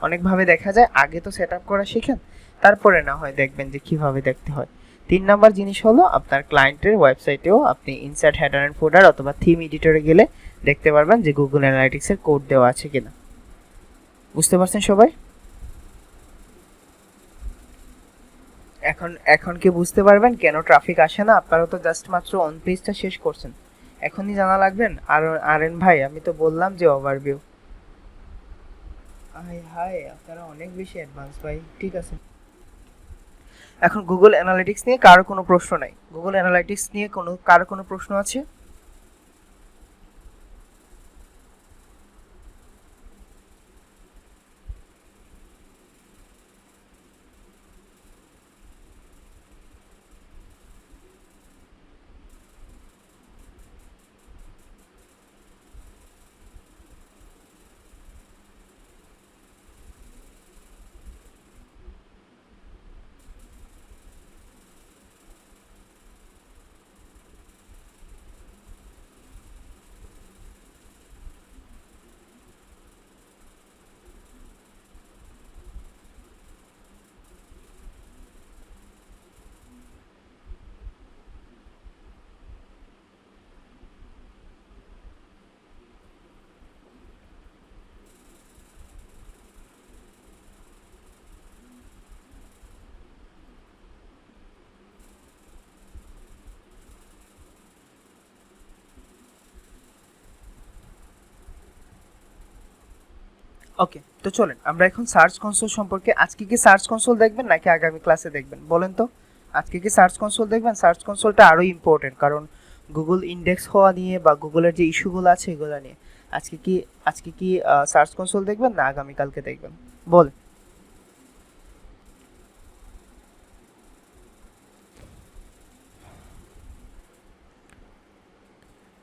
অনেকভাবে দেখা যায়, আগে তো সেট আপ করা শিখেন, তারপরে না হয় দেখবেন যে কিভাবে দেখতে হয়। 3 নাম্বার জিনিস হলো আপনার ক্লায়েন্টের ওয়েবসাইটেও আপনি ইনসার্ট হেডার অ্যান্ড ফোল্ডার অথবা থিম এডিটরে গেলে দেখতে পারবেন যে গুগল অ্যানালাইটিক্সের কোড দেওয়া আছে কিনা। বুঝতে পারছেন সবাই? এখন এখন কি বুঝতে পারবেন কেন ট্রাফিক আসে না? আপনারা তো জাস্ট মাত্র অন পেজটা শেষ করছেন, এখনই জানা লাগবেন? আর আরএন ভাই আমি তো বললাম যে ওভারভিউ। হাই হাই, আপনারা অনেক বেশি অ্যাডভান্স ভাই। ঠিক আছে, এখন গুগল অ্যানালিটিক্স নিয়ে কারো কোনো প্রশ্ন নাই? গুগল অ্যানালিটিক্স নিয়ে কারো কোনো প্রশ্ন আছে? ওকে, তো চলেন আমরা এখন সার্চ কনসোল সম্পর্কে, আজকে কি সার্চ কনসোল দেখবেন নাকি আগামী ক্লাসে দেখবেন বলেন তো? আজকে কি সার্চ কনসোল দেখবেন? সার্চ কনসোলটা আরো ইম্পর্টেন্ট, কারণ গুগল ইন্ডেক্স হওয়া নিয়ে বা গুগলের যে ইস্যুগুলো আছে এগুলো নিয়ে। আজকে কি সার্চ কনসোল দেখবেন না আগামী কালকে দেখবেন বল?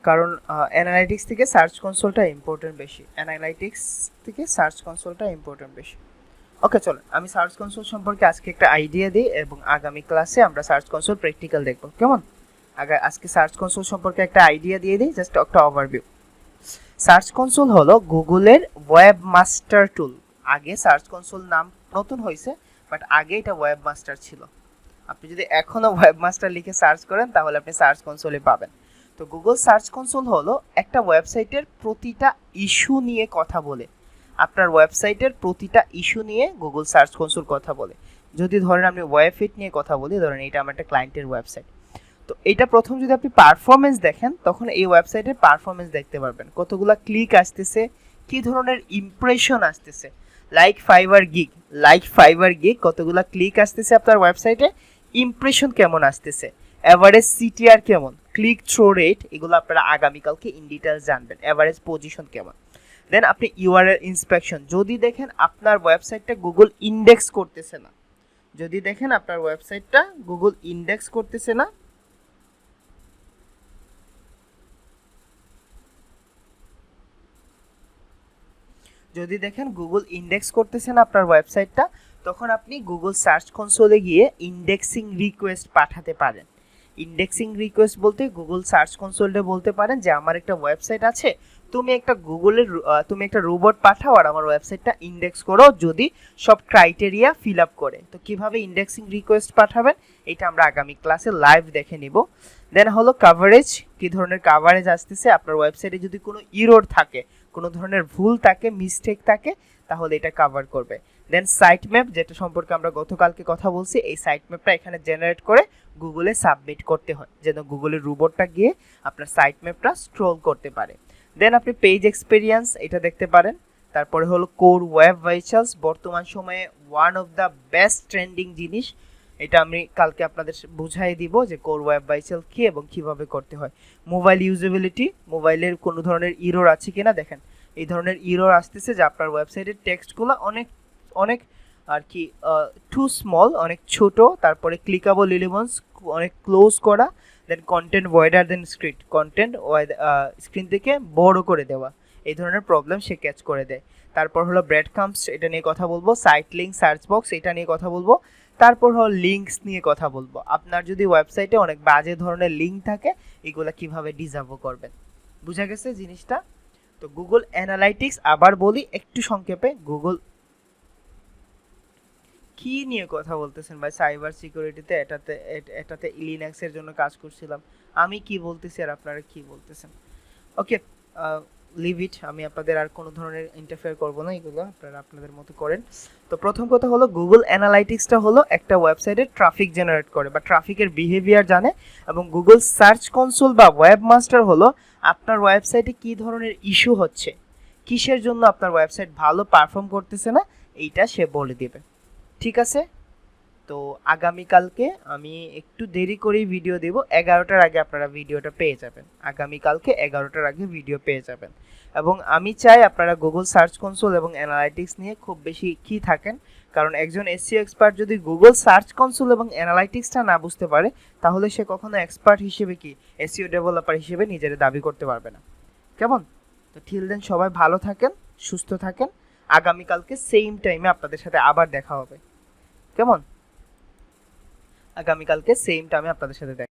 কারণ অ্যানালাইটিক্স থেকে সার্চ কনসোলটা ইম্পর্টেন্ট বেশি, অ্যানালাইটিক্স থেকে সার্চ কনসোলটা ইম্পর্টেন্ট বেশি। ওকে, চলো আমি সার্চ কনসোল সম্পর্কে আজকে একটা আইডিয়া দিই এবং আগামী ক্লাসে আমরা সার্চ কনসোল প্র্যাকটিক্যাল দেখব, কেমন? আজকে সার্চ কনসোল সম্পর্কে একটা আইডিয়া দিয়ে দিই, জাস্ট একটা ওভারভিউ। সার্চ কনসোল হলো গুগলের ওয়েব মাস্টার টুল। আগে সার্চ কনসোল নাম নতুন হয়েছে, বাট আগে এটা ওয়েব মাস্টার ছিল। আপনি যদি এখনো ওয়েব মাস্টার লিখে সার্চ করেন তাহলে আপনি সার্চ কনসোলে পাবেন। তো গুগল সার্চ কনসোল হলো একটা ওয়েবসাইটের প্রতিটা ইস্যু নিয়ে কথা বলে। আপনার ওয়েবসাইটের প্রতিটা ইস্যু নিয়ে গুগল সার্চ কনসোল কথা বলে। যদি ধরেন আমি ওয়েবফিট নিয়ে কথা বলি, ধরেন এটা আমার একটা ক্লায়েন্টের ওয়েবসাইট, তো এটা প্রথম যদি আপনি পারফরমেন্স দেখেন তখন এই ওয়েবসাইটের পারফরমেন্স দেখতে পারবেন, কতগুলা ক্লিক আসতেছে, কি ধরনের ইমপ্রেশন আসতেছে, লাইক ফাইবার গিগ কতগুলা ক্লিক আসতেছে আপনার ওয়েবসাইটে, ইমপ্রেশন কেমন আসতেছে, এভারেজ সিটিআর কেমন, ক্লিক থ্রো রেট, এগুলো আপনারা আগামীকালকে ইন ডিটেলস জানবেন, এভারেজ পজিশন কেমন। দেন আপনি ইউআরএল ইন্সপেকশন, যদি দেখেন আপনার ওয়েবসাইটটা গুগল ইন্ডেক্স করতেছে না, যদি দেখেন আপনার ওয়েবসাইটটা গুগল ইন্ডেক্স করতেছে না, যদি দেখেন গুগল ইন্ডেক্স করতেছেন আপনার ওয়েবসাইটটা, তখন আপনি গুগল সার্চ কনসোলে গিয়ে ইন্ডেক্সিং রিকোয়েস্ট পাঠাতে পারেন। ইন্ডেক্সিং রিকোয়েস্ট বলতে গুগল সার্চ কনসোলে বলতে পারেন যে আমার একটা ওয়েবসাইট আছে, তুমি একটা রোবট পাঠাও আর আমার ওয়েবসাইটটা ইন্ডেক্স করো যদি সব ক্রাইটেরিয়া ফিল আপ করে। তো কিভাবে ইন্ডেক্সিং রিকোয়েস্ট পাঠাবেন এটা আমরা আগামী ক্লাসে লাইভ দেখে নিব। দেন হলো কাভারেজ, কি ধরনের কাভারেজ আসতেছে, আপনার ওয়েবসাইটে যদি কোনো ইরর থাকে, কোনো ধরনের ভুল থাকে, মিস্টেক থাকে, তাহলে এটা কভার করবে। দেন সাইট ম্যাপ, যেটা সম্পর্কে আমরা গতকালকে কথা বলছি, এই সাইট ম্যাপটা এখানে জেনারেট করে গুগলে সাবমিট করতে হয় যেন গুগলের রোবটটা গিয়ে আপনার সাইট ম্যাপটা স্ক্রল করতে পারে। দেন আপনি পেজ এক্সপেরিয়েন্স এটা দেখতে পারেন। তারপরে হলো কোর ওয়েব ভাইটালস, বর্তমান সময়ে one of the best trending জিনিস, এটা আমি কালকে আপনাদের বুঝাই দিব যে কোর ওয়েব ভাইটাল কি এবং কিভাবে করতে হয়। মোবাইল ইউজেবিলিটি, মোবাইলের কোনো ধরনের ইরর আছে কিনা দেখেন, এই ধরনের ইরর আসতেছে যে আপনার ওয়েবসাইটের টেক্সটগুলো অনেক অনেক আর কি টু স্মল, অনেক ছোট, তারপরে ক্লিকেবল এলিমেন্টস অনেক ক্লোজ করা, দেন কন্টেন্ট ওয়াইডার দেন স্ক্রিন, কন্টেন্ট স্ক্রিন থেকে বড় করে দেওয়া, এই ধরনের প্রবলেম সে ক্যাচ করে দেয়। তারপর হলো ব্রেড কাম্পস, এটা নিয়ে কথা বলবো। সাইট লিঙ্ক, সার্চ বক্স, এটা নিয়ে কথা বলবো। তারপর হলো লিঙ্কস নিয়ে কথা বলবো, আপনার যদি ওয়েবসাইটে অনেক বাজে ধরনের লিঙ্ক থাকে এগুলো কিভাবে ডিসঅ্যাবল করবেন। বুঝা গেছে জিনিসটা? তো গুগল অ্যানালাইটিক্স আবার বলি একটু সংক্ষেপে, গুগল কি নিয়ে কথা বলতেছেন ভাই? সাইবার সিকিউরিটিতে, এটাতে লিনাক্সের জন্য কাজ করছিলাম, আমি কি বলতেছি আর আপনারা কি বলতেছেন? ওকে, লিভ ইট, আমি আপনাদের আর কোনো ধরনের ইন্টারফেয়ার করব না, এগুলো আপনারা আপনাদের মতো করেন। তো প্রথম কথা হলো গুগল অ্যানালাইটিক্সটা হলো একটা ওয়েবসাইটের ট্রাফিক জেনারেট করে বা ট্রাফিকের বিহেভিয়ার জানে, এবং গুগল সার্চ কনসোল বা ওয়েব মাস্টার হলো আপনার ওয়েবসাইটে কি ধরনের ইস্যু হচ্ছে, কিসের জন্য আপনার ওয়েবসাইট ভালো পারফর্ম করতেছে না, এইটা সে বলে দিবে। ঠিক আছে? তো আগামীকালকে আমি একটু দেরি করেই ভিডিও দেব, 11টার আগে আপনারা ভিডিওটা পেয়ে যাবেন, আগামীকালকে 11টার আগে ভিডিও পেয়ে যাবেন। এবং আমি চাই আপনারা গুগল সার্চ কনসোল এবং অ্যানালাইটিক্স নিয়ে খুব বেশি কি থাকেন, কারণ একজন এসইও এক্সপার্ট যদি গুগল সার্চ কনসোল এবং অ্যানালাইটিক্সটা না বুঝতে পারে তাহলে সে কখনো এক্সপার্ট হিসেবে কি এসইও ডেভেলপার হিসেবে নিজের দাবি করতে পারবে না, কেমন? তো টিল দেন সবাই ভালো থাকেন, সুস্থ থাকেন, আগামীকালকে সেম টাইমে আপনাদের সাথে আবার দেখা হবে, কেমন? আগামীকালকে সেম টাইমে আপনাদের সাথে দেখা